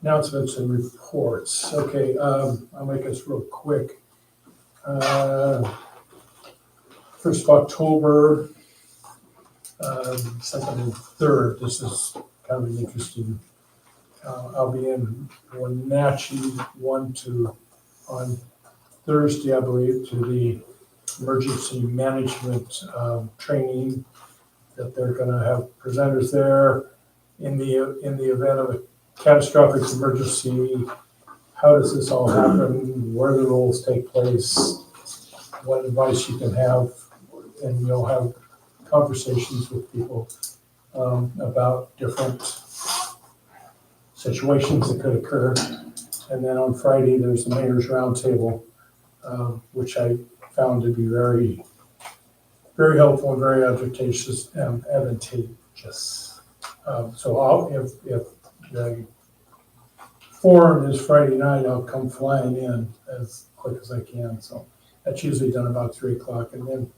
announcements and reports. Okay, I'll make this real quick. 1st of October, 2nd and 3rd, this is kind of an interesting, I'll be in Wenatchee, on Thursday, I believe, to the emergency management training that they're gonna have presenters there in the event of a catastrophic emergency. How does this all happen? Where the roles take place? What advice you can have, and you'll have conversations with people about different situations that could occur. And then on Friday, there's the mayor's roundtable, which I found to be very, very helpful and very advantageous. So if the forum is Friday night, I'll come flying in as quick as I can. So that's usually done about 3:00. And then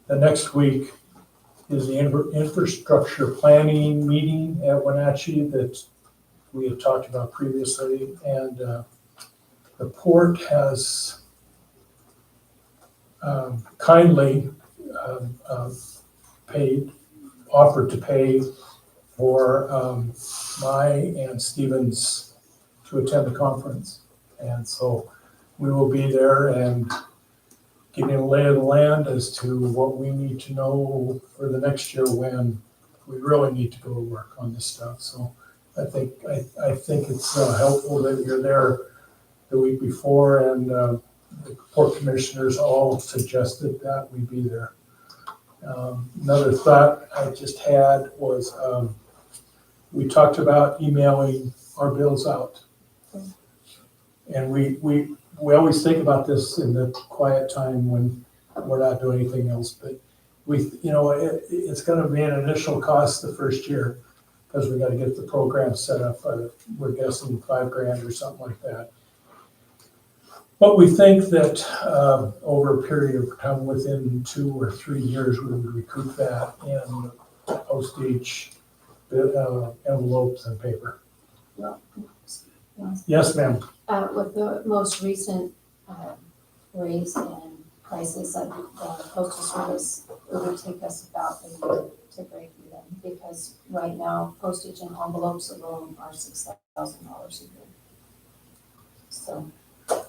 the next week is the infrastructure planning meeting at Wenatchee that we had talked about previously. And the port has kindly offered to pay for my and Stephen's to attend the conference. And so we will be there and getting a lay of the land as to what we need to know for the next year when we really need to go to work on this stuff. So I think it's helpful that you're there the week before, and the port commissioners all suggested that we be there. Another thought I just had was we talked about emailing our bills out. And we always think about this in the quiet time when we're not doing anything else, but it's gonna be an initial cost the first year because we gotta get the program set up. We're guessing $5,000 or something like that. But we think that over a period of time, within 2 or 3 years, we would recoup that in postage, envelopes, and paper. Yes, ma'am. With the most recent raise in prices of the postal service, it would take us about a year to break even, because right now postage and envelopes alone are $6,000 a year. So,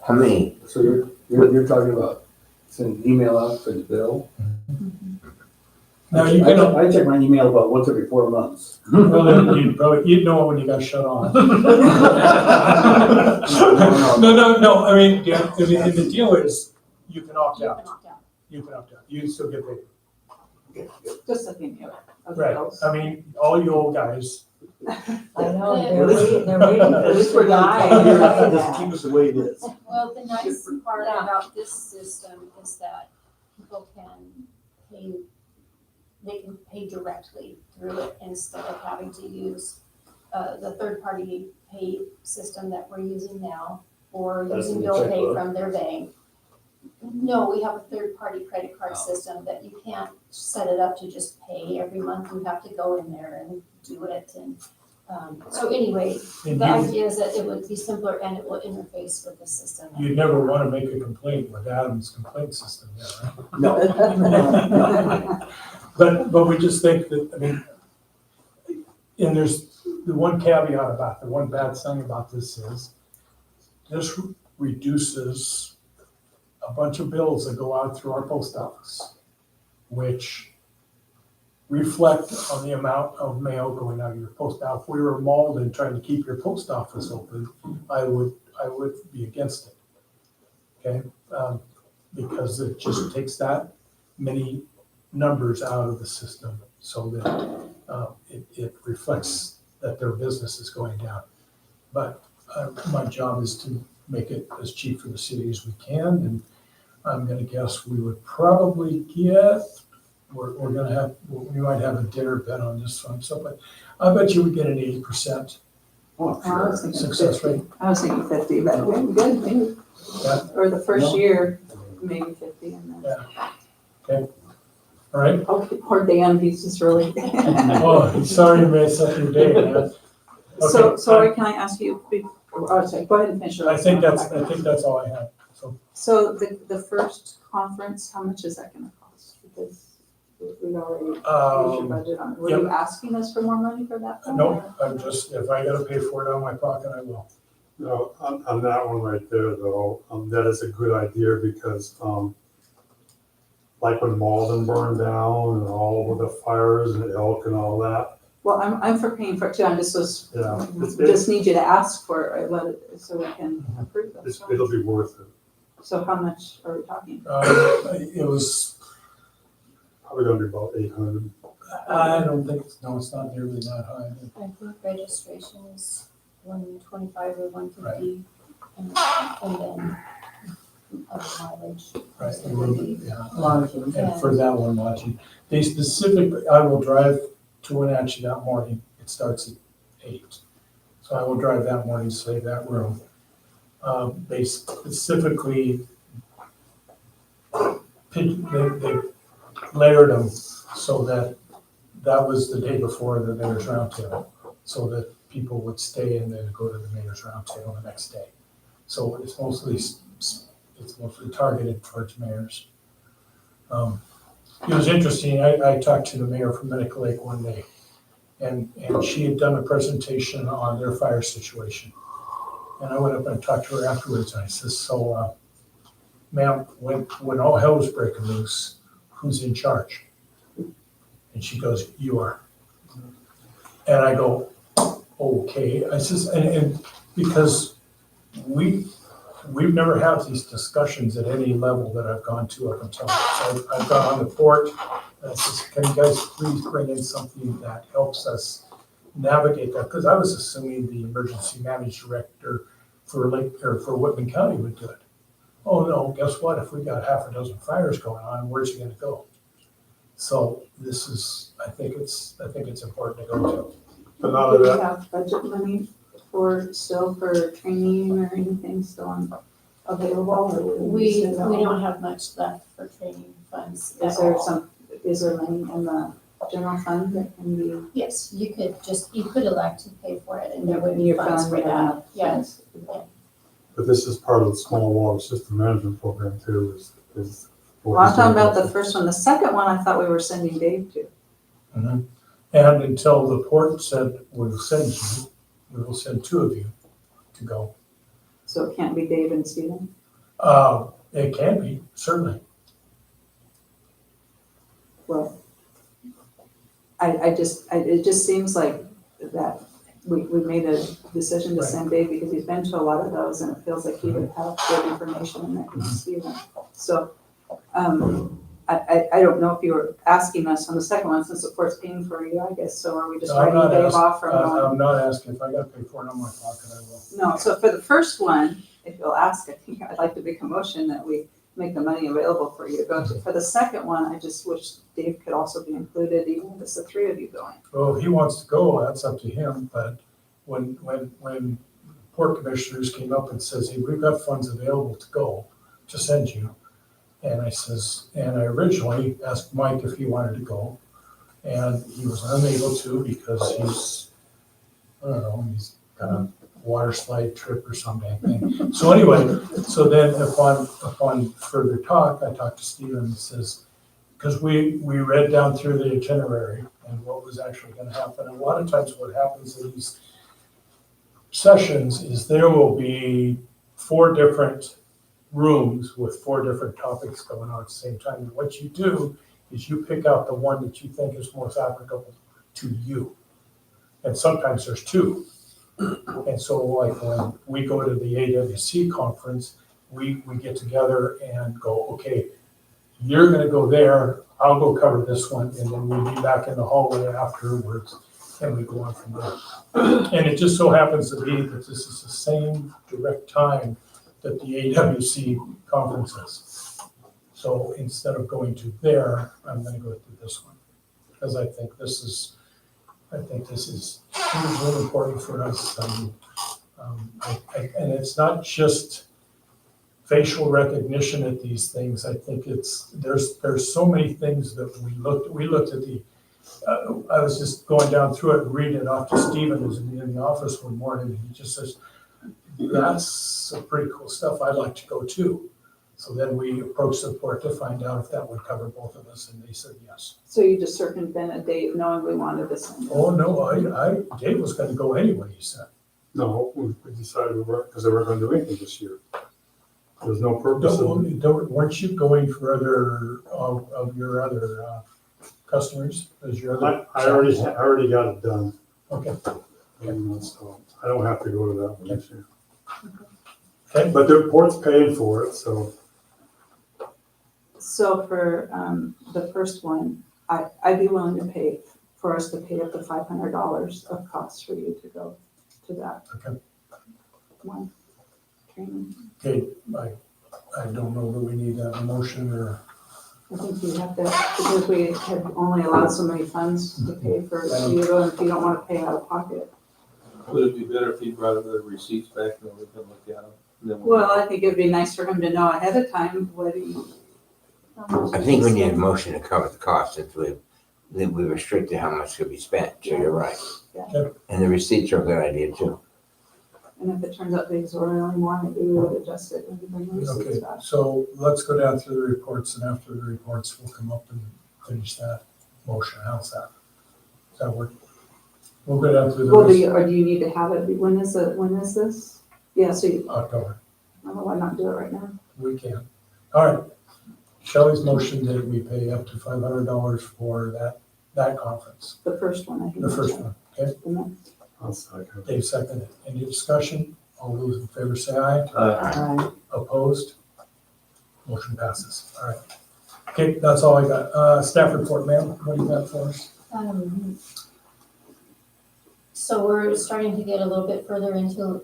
How many? So you're talking about sending an email out for the bill? Now, you can, I check my email about once every 4 months. well, then you'd know when you got shut off. No, I mean, yeah, the deal is, you can opt you out. can opt out. You can opt out. You still get paid. Just a thing, of Right. bills. I mean, all you old guys, I know, they're waiting for this to die. Just keep us the way it is. Well, the nice part about this system is that people can pay, they can pay directly through it instead of having to use the third-party pay system that we're using now, or That's using in the bill pay checkbook. from their bank. No, we have a third-party credit card system that you can't set it up to just pay every month. You have to go in there and do it. And so anyway, and the idea is that it would be simpler and it will interface with the system. you'd never want to make a complaint with Adam's complaint system there, right? No. But we just think that, I mean, and there's the one caveat about, the one bad thing about this is, this reduces a bunch of bills that go out through our post office, which reflect on the amount of mail going out of your post. Now, if we were mauled and trying to keep your post office open, I would be against it. Okay, because it just takes that many numbers out of the system so that it reflects that their business is going down. But my job is to make it as cheap for the city as we can, and I'm gonna guess we would probably get, we're gonna have, we might have a dinner bet on this one, so, but I bet you would get an 80% Oh, I was sure. thinking success 50. rate. I was thinking 50, but good, maybe. Yeah. Or the first No. year, maybe 50, and then, All right? oh, poor Dan, he's just really. Oh, sorry to mess up your day, man. So, Okay. sorry, can I ask you, oh, sorry, go ahead and finish. I think that's all I have, so. So the first conference, how much is that gonna cost? Because we already used your budget on it. Were you asking us for more money for that? Nope, I'm just, if I gotta pay for it out of my pocket, I will. No, on that one right there though, that is a good idea because, like when Malden burned down and all of the fires and Elk and all that, Well, I'm for paying for it too, I just was, yeah, just need you to ask for it, so we can approve those. it'll be worth it. So how much are we talking? It was, Probably gonna be about 800. I don't think, no, it's not nearly that high. I think registration is 125 or 150, and then mileage. Right, So it will be, maybe- yeah. And for that one, lodging, they specifically, I will drive to Wenatchee that morning, it starts at 8. So I will drive that morning, save that room. They specifically, they layered them so that was the day before the mayor's roundtable, so that people would stay and then go to the mayor's roundtable the next day. So it's mostly targeted towards mayors. It was interesting, I talked to the mayor from Medical Lake one day, and she had done a presentation on their fire situation. And I went up and talked to her afterwards, and I said, so, ma'am, when all hell was breaking loose, who's in charge? And she goes, you are. And I go, okay. I says, and because we've never had these discussions at any level that I've gone to up until now. So I've gone on the port, and I says, can you guys please bring in something that helps us navigate that? Because I was assuming the emergency management director for Whitman County would do it. Oh no, guess what? If we got half a dozen fires going on, where's he gonna go? So this is, I think it's important to go to. But none Do of we that, have budget money for training or anything still available? Or We don't have much left for training funds at all. Is there money in the general fund that can be? Yes, you could elect to pay for it, and there would be Your funds fund for would that, have yes. but this is part of the small water system management program too, is. Well, I'm talking about the first one. The second one, I thought we were sending Dave to. Mhm. And until the port said, we'll send you, we will send 2 of you to go. So it can't be Dave and Stephen? It can be, certainly. Well, it just seems like that we made a decision to Right. send Dave because he's been to a lot of those and it feels like he would have good information and that he's Stephen. So, I don't know if you were asking us on the second one, since of course paying for you, I guess, so are we just No, I'm writing not Dave asking- off from going? I'm not asking, if I gotta pay for it in my pocket, I will. No, so for the first one, if you'll ask, I think I'd like to make a motion that we make the money available for you to go to. For the second one, I just wish Dave could also be included, even if it's the three of you going. Well, if he wants to go, that's up to him, but when port commissioners came up and says, hey, we've got funds available to go, to send you. And I originally asked Mike if he wanted to go, and he was unable to because he's, I don't know, he's got a water slide trip or some dang thing. So anyway, so then upon further talk, I talked to Stephen and says, because we read down through the itinerary and what was actually gonna happen. And a lot of times what happens in these sessions is there will be 4 different rooms with 4 different topics going on at the same time. And what you do is you pick out the one that you think is most applicable to you. And sometimes there's 2. And so like when we go to the AWC conference, we get together and go, okay, you're gonna go there, I'll go cover this one, and then we'll be back in the hallway afterwards, and we go on from there. And it just so happens to be that this is the same direct time that the AWC conference is. So instead of going to there, I'm gonna go to this one, because I think this is really important for us. And it's not just facial recognition at these things. I think there's so many things that we looked at the, I was just going down through it and reading it off to Stephen, who's in the office one morning, and he just says, that's some pretty cool stuff, I'd like to go too. So then we approached the port to find out if that would cover both of us, and they said yes. So you just circumvented Dave knowing we wanted to send him? Oh, no, Dave was gonna go anyway, he said. No, we decided we weren't, because they weren't gonna do anything this year. There's no purpose in. Weren't you going for other, of your other customers, as your other? I already got it done. Okay. And so I don't have to go to that one this year. Okay. But the port's paying for it, so. So for the first one, I'd be willing to pay, for us to pay up to $500 of costs for you to go to that. Okay. One training. Okay, I don't know that we need a motion or. I think you have to, because we have only allowed so many funds to pay for you to go, and if you don't want to pay out of pocket. Would it be better if he brought the receipts back and we can look at them? And then we'll- Well, I think it'd be nice for him to know ahead of time what he. I think we need a motion to cover the cost, since we restricted how much could be spent, so you're right. Yeah. And the receipts are a good idea too. And if it turns out to be exorbitantly more, maybe we would adjust it when we bring the receipts Okay, back. so let's go down through the reports, and after the reports, we'll come up and finish that motion. How's that? Does that work? We'll go down through the Well, rest. or do you need to have it, when is this? Yeah, so you, October. I don't know why not do it right now. We can. All right. Shelley's motion that we pay up to $500 for that conference, The first one, I think. the first one, okay? one. I'll second. Dave seconded. Any discussion? All those in favor say aye. Opposed? Motion passes. All right. Okay, that's all I got. Staff report, ma'am. What do you got for us? So we're starting to get a little bit further into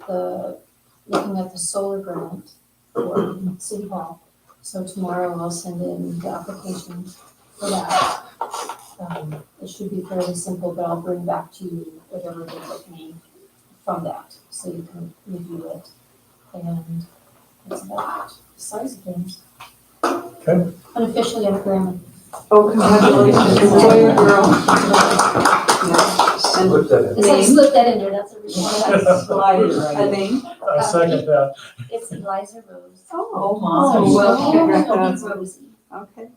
looking at the solar grant for City Hall. So tomorrow I'll send in the application for that. It should be fairly simple, but I'll bring back to you whatever they get me from that, so you can review it. And that's about the size of things. Okay. Unofficially, I'm grandma. Oh, congratulations, boy or girl. And Put that in. So I slipped that in there, that's a reason. a name? I second that. It's Eliza Rose. Oh, my. well, Congratulations. congratulations. Okay,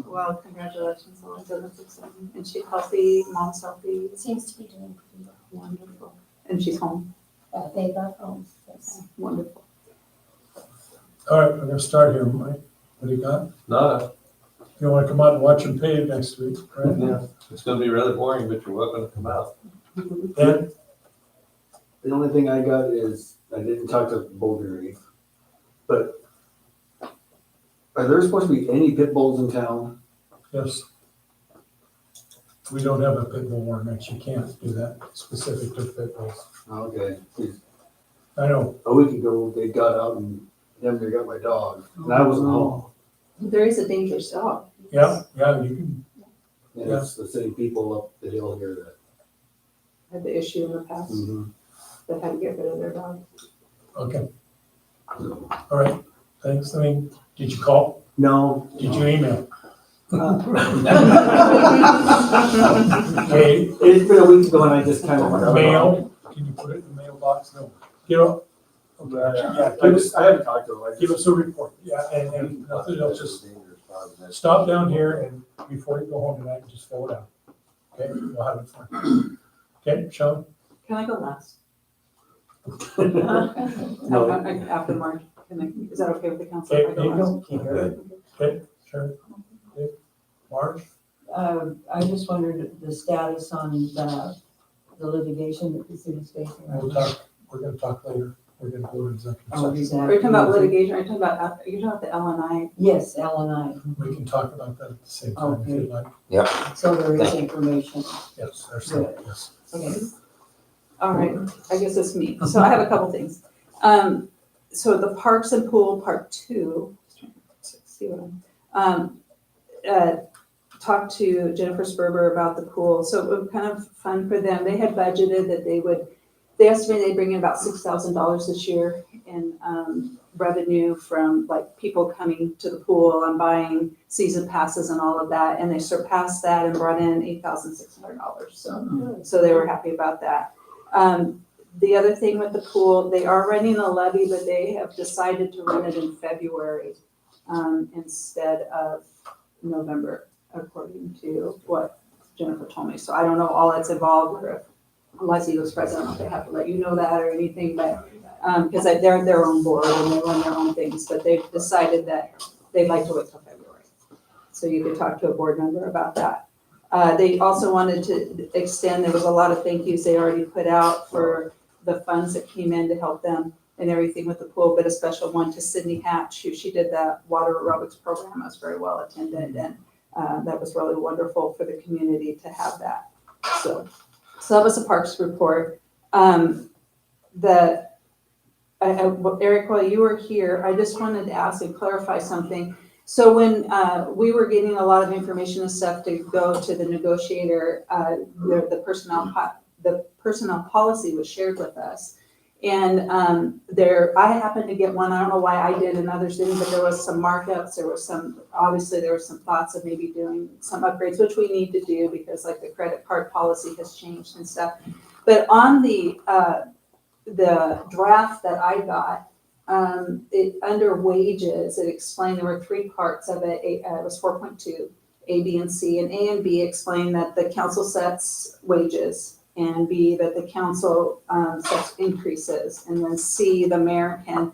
well, congratulations, Eliza, that's exciting. And she's healthy, mom's healthy, It seems to be doing pretty well. wonderful. And she's home, They got home, yes. wonderful. All right, we're gonna start here, Mike. What do you got? Nada. You wanna come out and watch them pave next week, right? Yeah, it's gonna be rather boring, but you're welcome to come out. Ed? The only thing I got is, I didn't talk to Boulder Reef, but are there supposed to be any pit bulls in town? Yes. We don't have a pit bull ordinance. You can't do that specific to pit bulls. Okay, 'cause I know. a week ago, they got out and them they got my dog, and I wasn't home. There is a dangerous dog. Yeah, you can, And it's the same people up the hill here that. Had the issue in the past that had to get rid of their dog. okay. All right, thanks. I mean, did you call? No. Did you email? Uh, Okay, It's been a week ago and I just kind of. mail, can you put it in the mailbox? No. Give up. Yeah, I haven't talked to him. give us a report. Yeah, and nothing else, just stop down here and before you go home tonight, just fill it out. Okay, we'll have it fun. Okay, Sean? Can I go last? No. After March, is that okay with the council? Okay, if I there you go go. last? Okay, sure. Okay. Marge? I just wondered the status on the litigation that the city's facing. We're gonna talk later. We're gonna go to executive Oh, session. is Are you talking about litigation, are you talking about, you're talking about the LNI? Yes, L and I. We can talk about that at the same time if you'd like. So there is information. Yes, there's some, yes. Okay. All right, I guess it's me. So I have a couple things. So the Parks and Pool Part 2, see what talked to Jennifer Sperber about the pool. So it was kind of fun for them. They had budgeted that they estimated they'd bring in about $6,000 this year in revenue from like people coming to the pool and buying season passes and all of that. And they surpassed that and brought in $8,600. So they were happy about that. The other thing with the pool, they are running a levy, but they have decided to run it in February instead of November, according to what Jennifer told me. So I don't know all that's involved, or if Leslie was president, if they have to let you know that or anything, but because they're their own board and they run their own things, but they've decided that they'd like to wait till February. So you could talk to a board member about that. They also wanted to extend, there was a lot of thank yous they already put out for the funds that came in to help them and everything with the pool, but a special one to Sydney Hatch, who she did the water aerobics program, was very well attended, and that was really wonderful for the community to have that. So that was a parks report. Eric, while you were here, I just wanted to ask and clarify something. So when we were getting a lot of information and stuff to go to the negotiator, the personnel policy was shared with us. And I happened to get one, I don't know why I did and others didn't, but there was some markups, obviously there were some thoughts of maybe doing some upgrades, which we need to do because like the credit card policy has changed and stuff. But on the draft that I got, under wages, it explained there were three parts of it. It was 4.2, A, B, and C. And A and B explained that the council sets wages, and B, that the council sets increases. And then C, the mayor can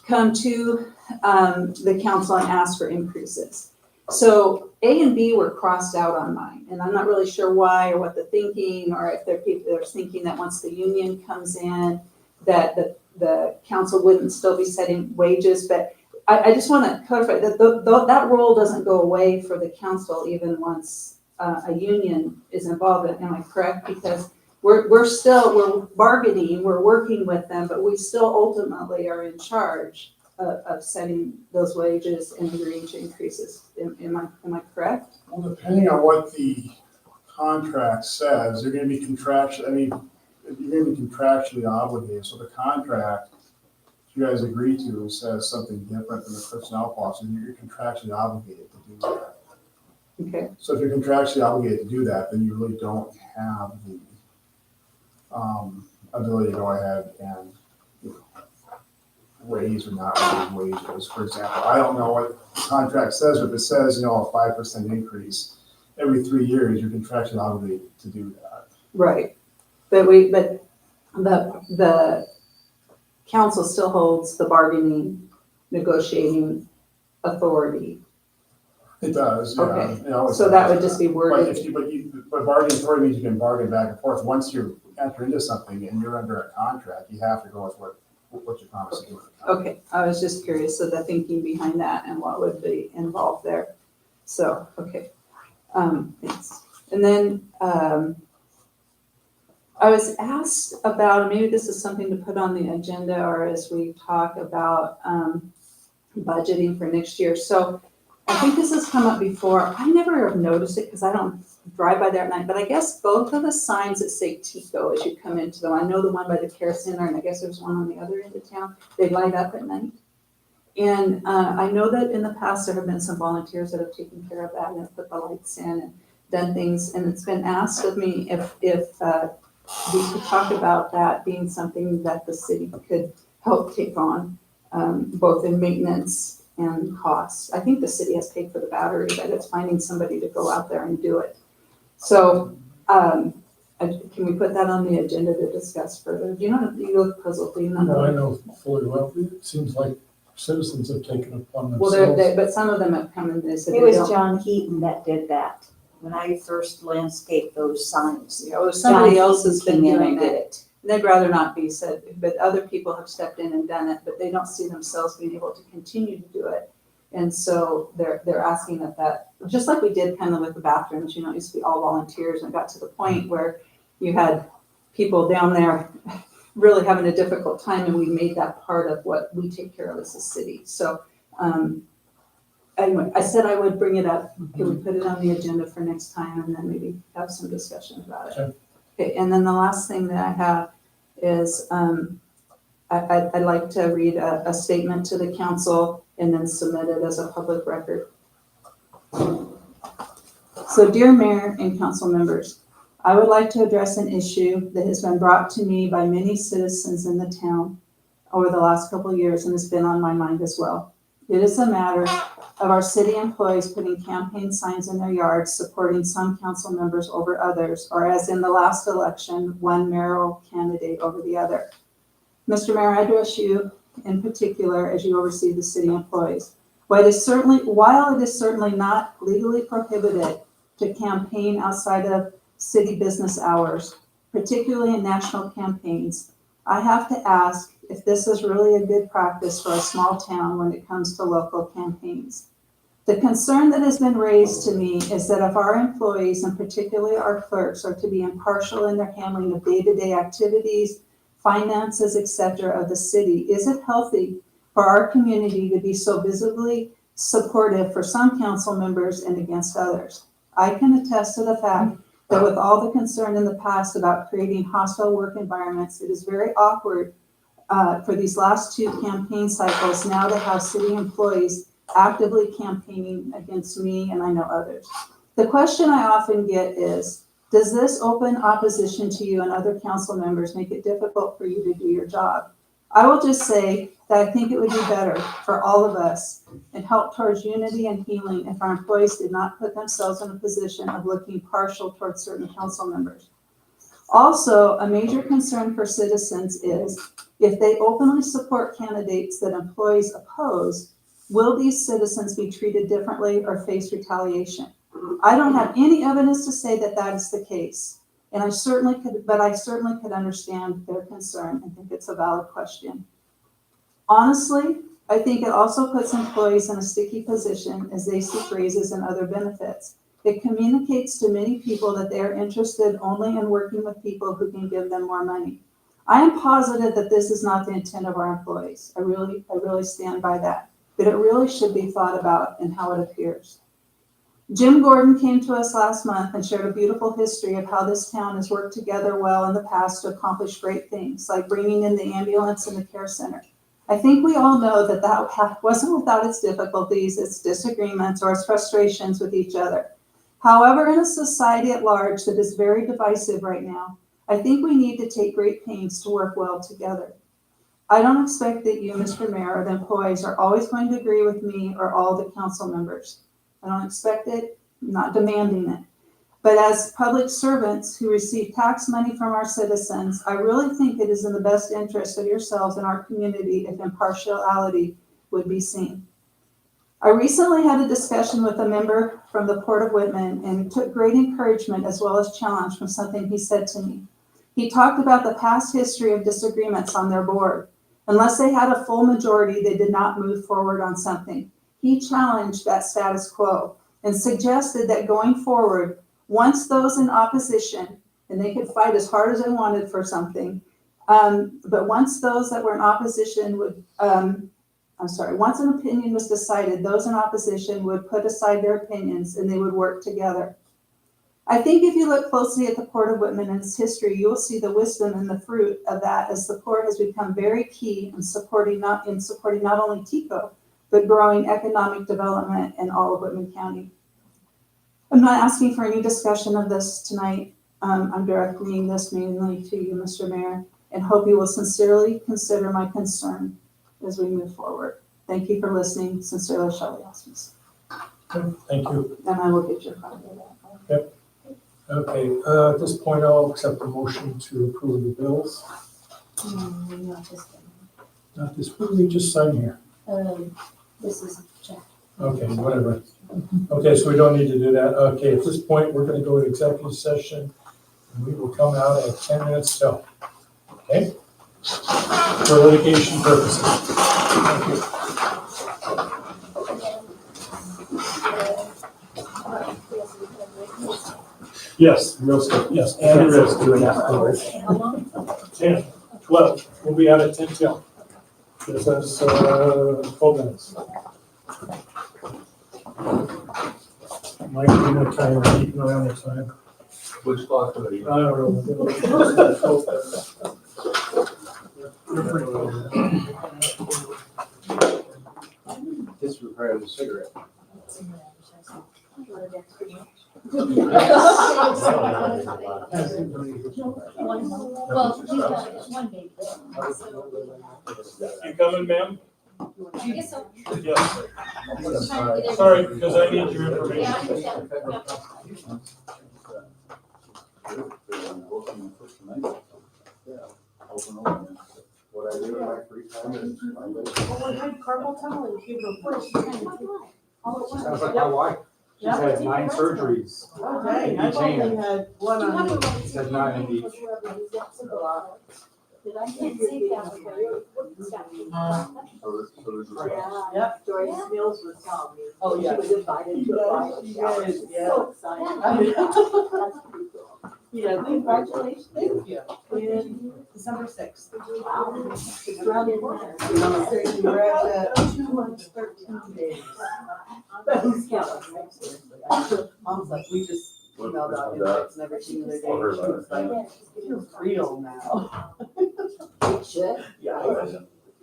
come to the council and ask for increases. So A and B were crossed out on mine, and I'm not really sure why or what the thinking, or if people are thinking that once the union comes in, that the council wouldn't still be setting wages. But I just want to clarify that that role doesn't go away for the council even once a union is involved. Am I correct? Because we're bargaining, we're working with them, but we still ultimately are in charge of setting those wages and agreeing to increases. Am I correct? Well, depending on what the contract says, you're going to be contractually obligated. So the contract you guys agree to says something different than the personnel policy. You're contractually obligated to do that. Okay. So if you're contractually obligated to do that, then you really don't have the ability to go ahead and raise or not raise wages. For example, I don't know what the contract says, but if it says, a 5% increase every 3 years, you're contractually obligated to do that. Right. But the council still holds the bargaining negotiating authority. It does, yeah. Okay. It always So that does. would just be But worded. but bargaining authority means you can bargain back and forth. Once you enter into something and you're under a contract, you have to go with what you promised to do. Okay, I was just curious of the thinking behind that and what would be involved there. So, okay, thanks. And then, I was asked about, and maybe this is something to put on the agenda or as we talk about, budgeting for next year. So I think this has come up before. I never have noticed it because I don't drive by there at night, but I guess both of the signs that say Tekoa as you come into them, I know the one by the care center and I guess there's one on the other end of town, they light up at night. And I know that in the past there have been some volunteers that have taken care of that and have put the lights in and done things. And it's been asked of me if we could talk about that being something that the city could help take on, both in maintenance and costs. I think the city has paid for the battery, but it's finding somebody to go out there and do it. So can we put that on the agenda to discuss further? Do you know, you look puzzled, do you not No, I know? know fully well. It seems like citizens have taken it upon Well, themselves. but some of them have come and they said It they was don't. John Heaton that did that, when I first landscaped those signs. Yeah, well, somebody John else has Heaton been came in doing and did it. They'd rather not be said, but other people have stepped in and done it, but they don't see themselves being able to continue to do it. And so they're asking that, just like we did kind of with the bathrooms, you know, it used to be all volunteers and it got to the point where you had people down there really having a difficult time and we made that part of what we take care of as a city. So anyway, I said I would bring it up. Can we put it on the agenda for next time and then maybe have some discussion about it? Sure. Okay, and then the last thing that I have is I'd like to read a statement to the council and then submit it as a public record. So, dear Mayor and council members, I would like to address an issue that has been brought to me by many citizens in the town over the last couple of years and has been on my mind as well. It is a matter of our city employees putting campaign signs in their yards supporting some council members over others, or as in the last election, one mayoral candidate over the other. Mr. Mayor, I address you in particular as you oversee the city employees. While it is certainly not legally prohibited to campaign outside of city business hours, particularly in national campaigns, I have to ask if this is really a good practice for a small town when it comes to local campaigns. The concern that has been raised to me is that if our employees, and particularly our clerks, are to be impartial in their handling of day-to-day activities, finances, etc. of the city, is it healthy for our community to be so visibly supportive for some council members and against others? I can attest to the fact that with all the concern in the past about creating hostile work environments, it is very awkward for these last two campaign cycles now to have city employees actively campaigning against me and I know others. The question I often get is, does this open opposition to you and other council members make it difficult for you to do your job? I will just say that I think it would be better for all of us and help towards unity and healing if our employees did not put themselves in a position of looking partial towards certain council members. Also, a major concern for citizens is if they openly support candidates that employees oppose, will these citizens be treated differently or face retaliation? I don't have any evidence to say that that is the case, and I certainly could understand their concern and think it's a valid question. Honestly, I think it also puts employees in a sticky position as they seek raises and other benefits. It communicates to many people that they are interested only in working with people who can give them more money. I am positive that this is not the intent of our employees. I really stand by that, but it really should be thought about in how it appears. Jim Gordon came to us last month and shared a beautiful history of how this town has worked together well in the past to accomplish great things, like bringing in the ambulance and the care center. I think we all know that that wasn't without its difficulties, its disagreements, or its frustrations with each other. However, in a society at large that is very divisive right now, I think we need to take great pains to work well together. I don't expect that you, Mr. Mayor, or the employees are always going to agree with me or all the council members. I don't expect it, I'm not demanding it. But as public servants who receive tax money from our citizens, I really think it is in the best interest of yourselves and our community if impartiality would be seen. I recently had a discussion with a member from the Port of Whitman and took great encouragement as well as challenge from something he said to me. He talked about the past history of disagreements on their board. Unless they had a full majority, they did not move forward on something. He challenged that status quo and suggested that going forward, once those in opposition, and they could fight as hard as they wanted for something, but once those that were in opposition would, once an opinion was decided, those in opposition would put aside their opinions and they would work together. I think if you look closely at the Port of Whitman and its history, you will see the wisdom and the fruit of that as the port has become very key in supporting not only Tekoa, but growing economic development in all of Whitman County. I'm not asking for any discussion of this tonight. I'm directing this mainly to you, Mr. Mayor, and hope you will sincerely consider my concern as we move forward. Thank you for listening. Sincerely, Shelley Osmus. Thank you. And I will get your copy of that. Okay, at this point, I'll accept the motion to approve the bills. Not this, what did we just sign here? This is check. Okay, whatever. Okay, so we don't need to do that. Okay, at this point, we're gonna go to executive session. And we will come out at 10 minutes till. Okay? For litigation purposes. Thank you. Yes, real estate, yes. And real estate. 10, 12, we'll be out at 10 till. This is 12 minutes. Mike, you're gonna try and keep an eye on the time. Which clock are you? I don't know. You're pretty well. This requires a cigarette. Well, he's got one baby. You coming, ma'am? I guess so. Yes. Sorry, because I need your information. Yeah, I understand. What I do in my free time is I live. Well, we had carpal tunnel and keep it pushed. All at once. Sounds like my wife. She's had 9 surgeries. Okay, I've only had one on. Said 9 in each. I can't see that. So there's a. Yep. Joyce Mills was telling me. Oh, yeah. She was invited to a bridal shower. Yes, yeah. So excited. That's pretty cool. Yeah, Congratulations. thank you. In December 6th. Wow. It's around the corner. We're at 2 months, 13 days. But who's counting? Mom's like, we just emailed out invites and everything the other day. She was like, it feels real now. It should. Yeah.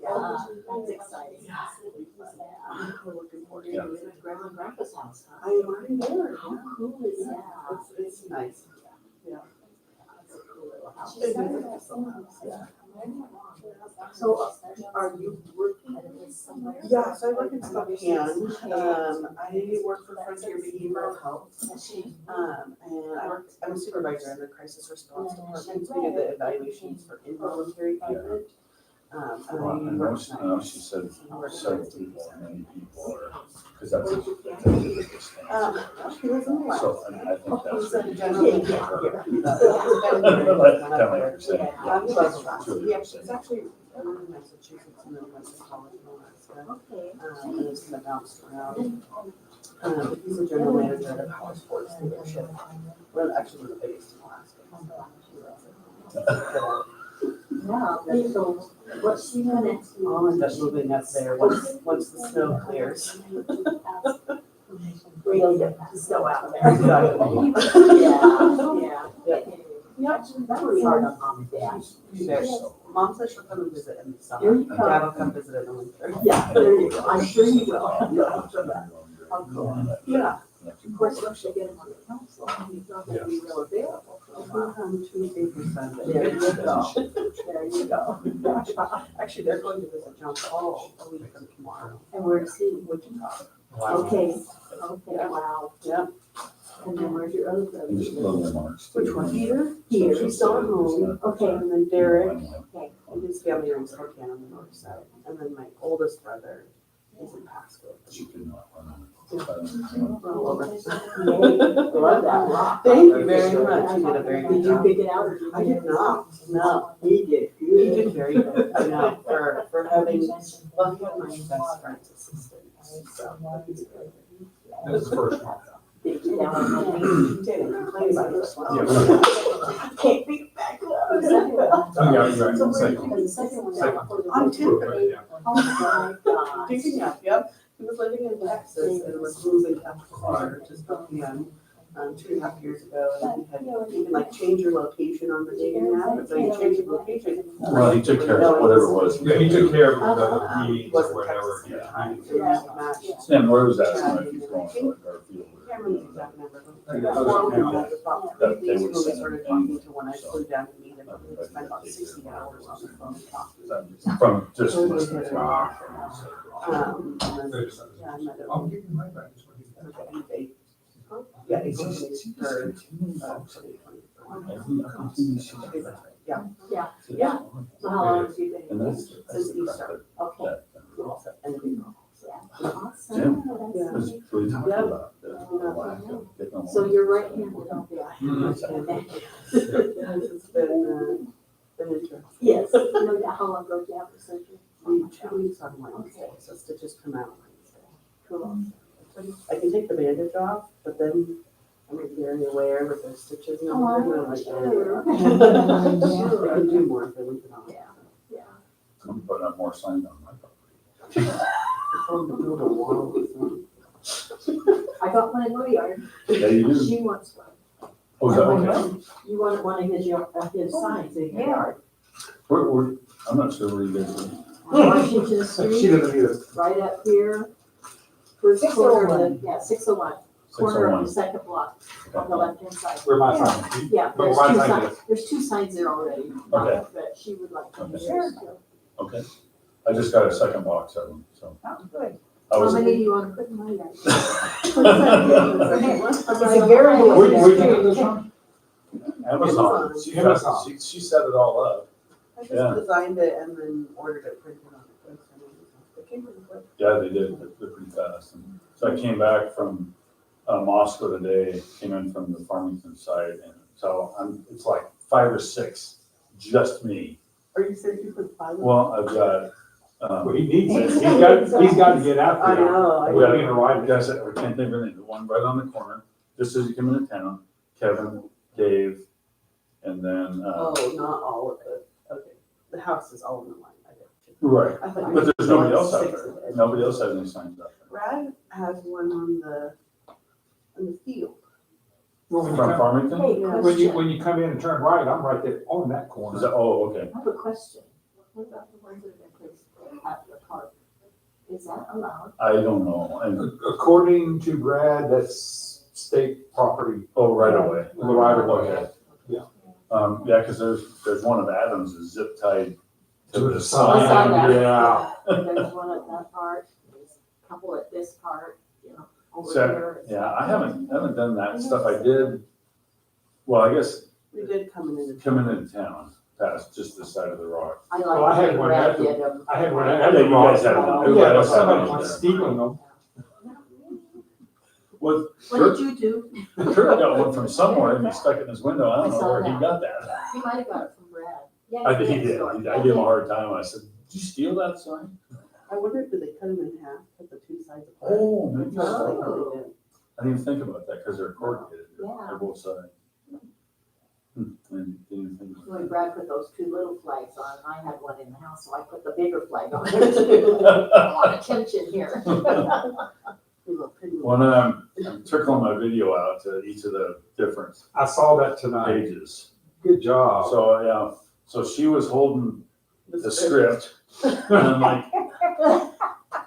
Yeah, that's exciting. Yeah. We're looking forward to You're it. at Grandma and Grandpa's house, huh? I am already there. How cool is that? It's nice. Yeah. That's a cool little house. It is a awesome house, yeah. So are you working? Yeah, so I work in Spokane. I work for Frontier Behavioral Health. And I'm a supervisor in the crisis response department. We do the evaluations for involuntary payment. And most, she said, several people, many people are, because that's a biggest thing. She lives in the lab. So, I mean, I think that's. He's a general manager. Yeah, she's actually in Massachusetts and then went to college in Alaska. Okay. And it's kind of bounced around. But he's a general manager at a power sports dealership. Well, actually, we're the biggest in Alaska. Yeah, so what's she gonna? I'll end up moving up there once the snow clears. We need to snow out there. Exactly. Yeah. Yep. Yep, that would be hard on mom and dad. Mom says she'll come and visit in the There summer. you go. Dad will come visit in the winter. Yeah, there you go. I'm sure you will. Yeah, for that. How cool. Yeah. Of course, once you get them on the council, you're not gonna be real available for a while. There you go. There you go. Actually, they're going to visit John Paul a week from tomorrow. And where's he? Wichita. Okay, wow. Yep. And then where's your other brother? Just little remarks. Which one? Peter? Peter. He's still at home. Okay. And then Derek, Okay. and his family are in Spokane on the north side. And then my oldest brother It's in Pasco. She could not run on it. Well, Love that rock. Thank you very much. You did a very good Did you job. pick it out or did you? I did not, no. He did He good. did very good, I know, for having, well, he had my best friend's assistant, so. he's very good. That's the first one. Did you down on He me? didn't complain about it. Can't pick it back up. Oh, yeah, you're right. So where, Second. because the second one down. On two. Yeah. Oh my God. Picking up, yep. He was living in Texas and was moving up here to Spokane, 2.5 years ago. And he had, you can like change your location on the dating app, and so you change your location. Well, he took care of whatever it was. Yeah, he took care of the He needs or wasn't whatever. Texas at the time, so Yeah. he matched. And where was that? If he's going to like Garfield or- I can't remember the exact number. Yeah. About That 3 they weeks would ago, we send started him talking in, to when I so. flew down to meet him. We spent about 60 hours on the phone talking. From just Totally listening hit to it him. off. And then, yeah, I met him. I'll give you my back. Yeah, April 23rd, 2024. Yeah. So how long has he been? And that's. Since Easter. Okay. And we- Jim, Yeah. that's what we talked Yeah. about. the lack of getting along. So you're right-handed, don't you? It's been interesting. Yes. How long ago did you have the surgery? 2 weeks on Wednesday, so stitches come out Wednesday. Cool. I can take the bandage off, but then I'm very aware with the stitches and Oh, everything, I'm like, sure. I can do more if I leave it on. Yeah. I'm putting up more signs on my property. It's on the build a wall, so. I got one in my yard. Yeah, you do. She wants one. Oh, is that okay? You wanted one of his signs in your yard. I'm not sure where you guys live. On Washington She Street, doesn't either. right up here. First corner of the, yeah, 601, corner of the 601. second block, on the left-hand side. Where my sign. Yeah, Where there's my two sign signs, is. there's two signs there already, Okay. but she would like to Okay. use yours. Okay. I just got a second box of them, so. Oh, good. I How was. many do you want to put in my yard? It's a very good Where did you get this from? Amazon. Amazon. She set it all up. I just Yeah. designed it and then ordered it printed on the place. It came really quick. Yeah, they did. They're pretty fast. And so I came back from Moscow today, came in from the Farmington side, and so it's like 5 or 6, just me. Are you serious? You put 5? Well, I've got, Well, he needs it. He's got to get out I there. know. we got, Being a rider. guys, I can't think of anything. The one right on the corner, just as you come into town, Kevin, Dave, and then, Oh, not all of it. Okay. The house is all in the line. I get you. right. I thought you But there's nobody said else out 6 there. of it. Nobody else has any signs up there. Brad has one on the field. Well, when you From come- Farmington? Hey, Yeah. question. when you come in and turn right, I'm right there on that Is corner. that, oh, okay. I have a question. What about the ones that have been placed at the park? Is that allowed? I don't know. And, According to Brad, that's state property. oh, right away. The right of way. Okay. Yeah. Yeah, because there's one of Adams is zip tied to the I saw sign. that. Yeah. There's one at that part, there's a couple at this part, over So, here. yeah, I haven't done that stuff. I did, well, I guess We did come in. coming into town, past just this side of the rock. I Well, I like had the way one Brad at the- did them. I had one Yeah, at the you guys had rock. one. Yeah, Everybody but else had somebody one was there. stealing them. Well, What did you do? Kurt got one from somewhere and he stuck it in his window. I don't I know saw where he that. got that. He might have got it from Brad. Yeah, I think he did. I gave him a hard time. I said, did you steal that sign? I wonder, did they cut them in half, put the two sides apart? Oh, maybe Most so. likely they did. I didn't even think about that because they're corrugated. Yeah. They're both sides. I didn't even think about When Brad put those two little flags on, I had one in the house, so I put the bigger flag on there too. I want attention here. When I'm trickling my video out to each of the different I saw that tonight. pages. Good job. So, yeah, so she was holding the script and I'm like,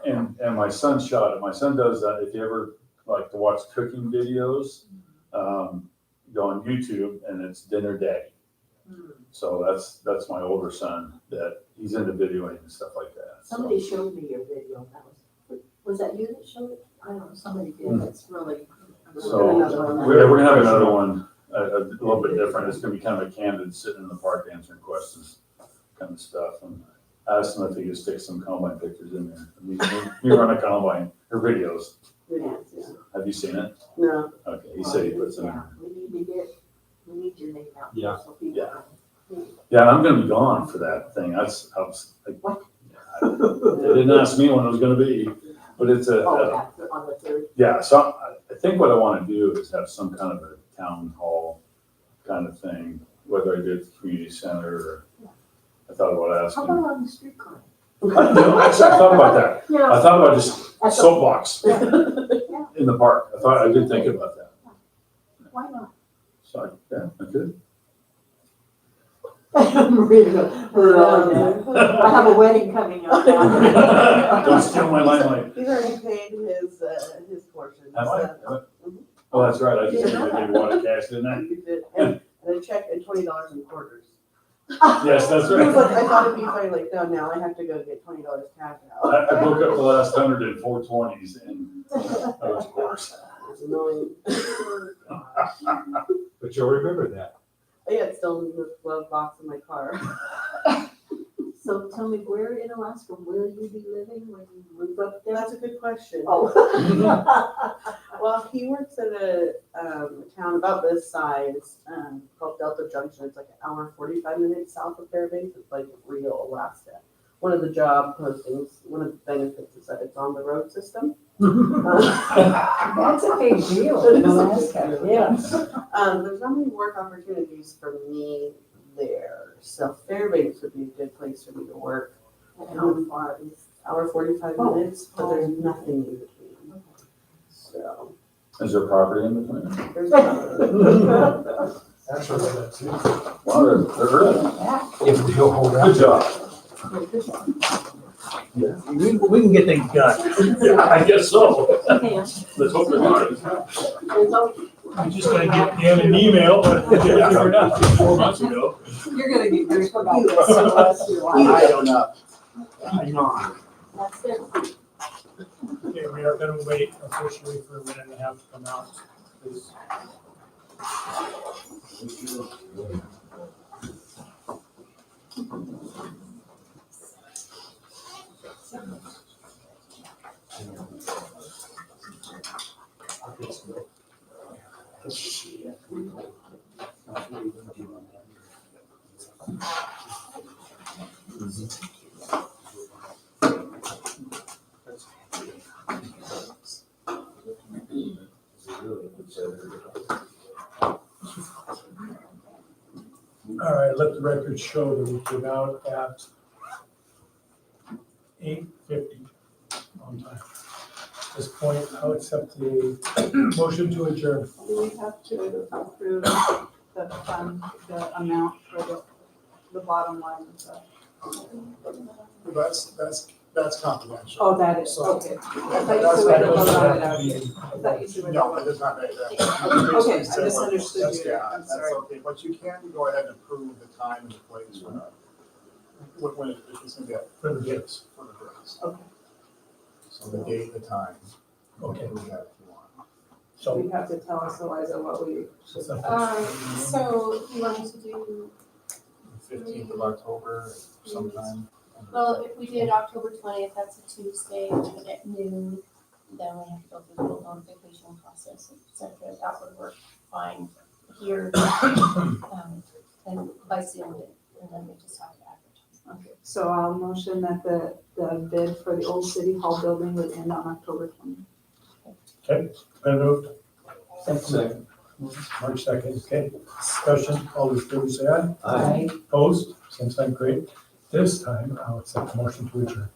and my son shot it. My son does that. If you ever like to watch cooking videos, go on YouTube and it's dinner day. So that's my older son that he's into videoing and stuff like that. So- Somebody showed me your video, was that you that showed it? I don't know, somebody did, that's really. So, we're gonna have another one, a little bit different. It's gonna be kind of a candid, sitting in the park answering questions kind of stuff. And asked them if they could stick some combine pictures in there. We run a combine, or videos. Videos, yeah. Have you seen it? No, Okay, he said he puts them in. Yeah, we need your name out. Yeah. So people Yeah. can- Yeah, and I'm gonna be gone for that thing. I was like, What? They didn't ask me when it was gonna be, but it's a, Oh, on the third. yeah, so I think what I wanna do is have some kind of a town hall kind of thing, whether I do it at the community center or, I thought about How asking. about on the street corner? I know, actually, I thought about that. Yeah. I thought about just That's a- soapbox Yeah. in the park. I did think about that. Why not? So, yeah, I could. Maria goes, I have a wedding coming up. Don't steal my limelight. he's already paid his portion. Have I? so- Oh, that's right. I just You know figured that. they wanted cash, didn't I? He did, and a check and $20 in quarters. Yes, that's He was like, right. I thought it'd be fine, like, no, now I have to go get $20 cash out. I broke up the last 100 in 420s and, of course. It's annoying. But you'll remember that. Yeah, it's still in the glove box in my car. So tell me, where in Alaska will you be living when you move up there? That's a good question. Oh. Well, he works at a town about this size called Delta Junction. It's like an hour and 45 minutes south of Fairbanks. It's like real Alaska. One of the job postings, one of the benefits is that it's on the road system. That's a big deal It in is a Alaska, big yeah. There's not many work opportunities for me there. So Fairbanks would be a good place for me to work. How far is? Hour 45 Oh. minutes, but there's nothing in between. So Is there property in between? there's Actually, that's it. Well, they're early. If they'll hold Good out. job. We can get things done. Yeah, I guess so. Okay. Let's hope they're not. I'm just gonna get in an email, but we're not 4 months ago. You're gonna get very about this for the rest of your life. I don't know. That's it. Okay, we are gonna wait officially for a minute and a half to come out, please. All right, let the record show that we came out at 8:50 on time. At this point, I'll accept the motion to adjourn. Do we have to approve the fund, the amount for the bottom line of the? That's confidential. Oh, that is, So- okay. I thought you said we had to vote on it out here. I thought you said we had to No, vote. it does not make that. Okay, I Basically, misunderstood that's- you. Yeah, I'm that's sorry. okay, but you can go ahead and approve the time and the place when it's gonna be up For the bids. for the bids. Okay. So the date, the time. Okay. Approve that if you want. So. You have to tell us, Eliza, what we, So you want me to do, 15th of October sometime. well, if we did October 20th, that's a Tuesday, at noon, then we have to go through the whole notification process, et cetera. That would work fine here. And by Zoom, and then we just have to advertise. okay. So I'll motion that the bid for the old city hall building would end on October 20th. Okay, been moved. Second. March 2nd, okay. Discussion, all those in favor say aye. Aye. Opposed, same sign, great. This time, I'll accept the motion to adjourn.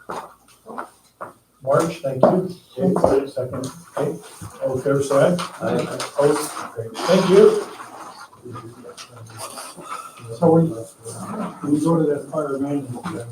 March, thank you. Okay, second, okay. All in favor say aye. Aye. Opposed, great, thank you. So we go to that fire management.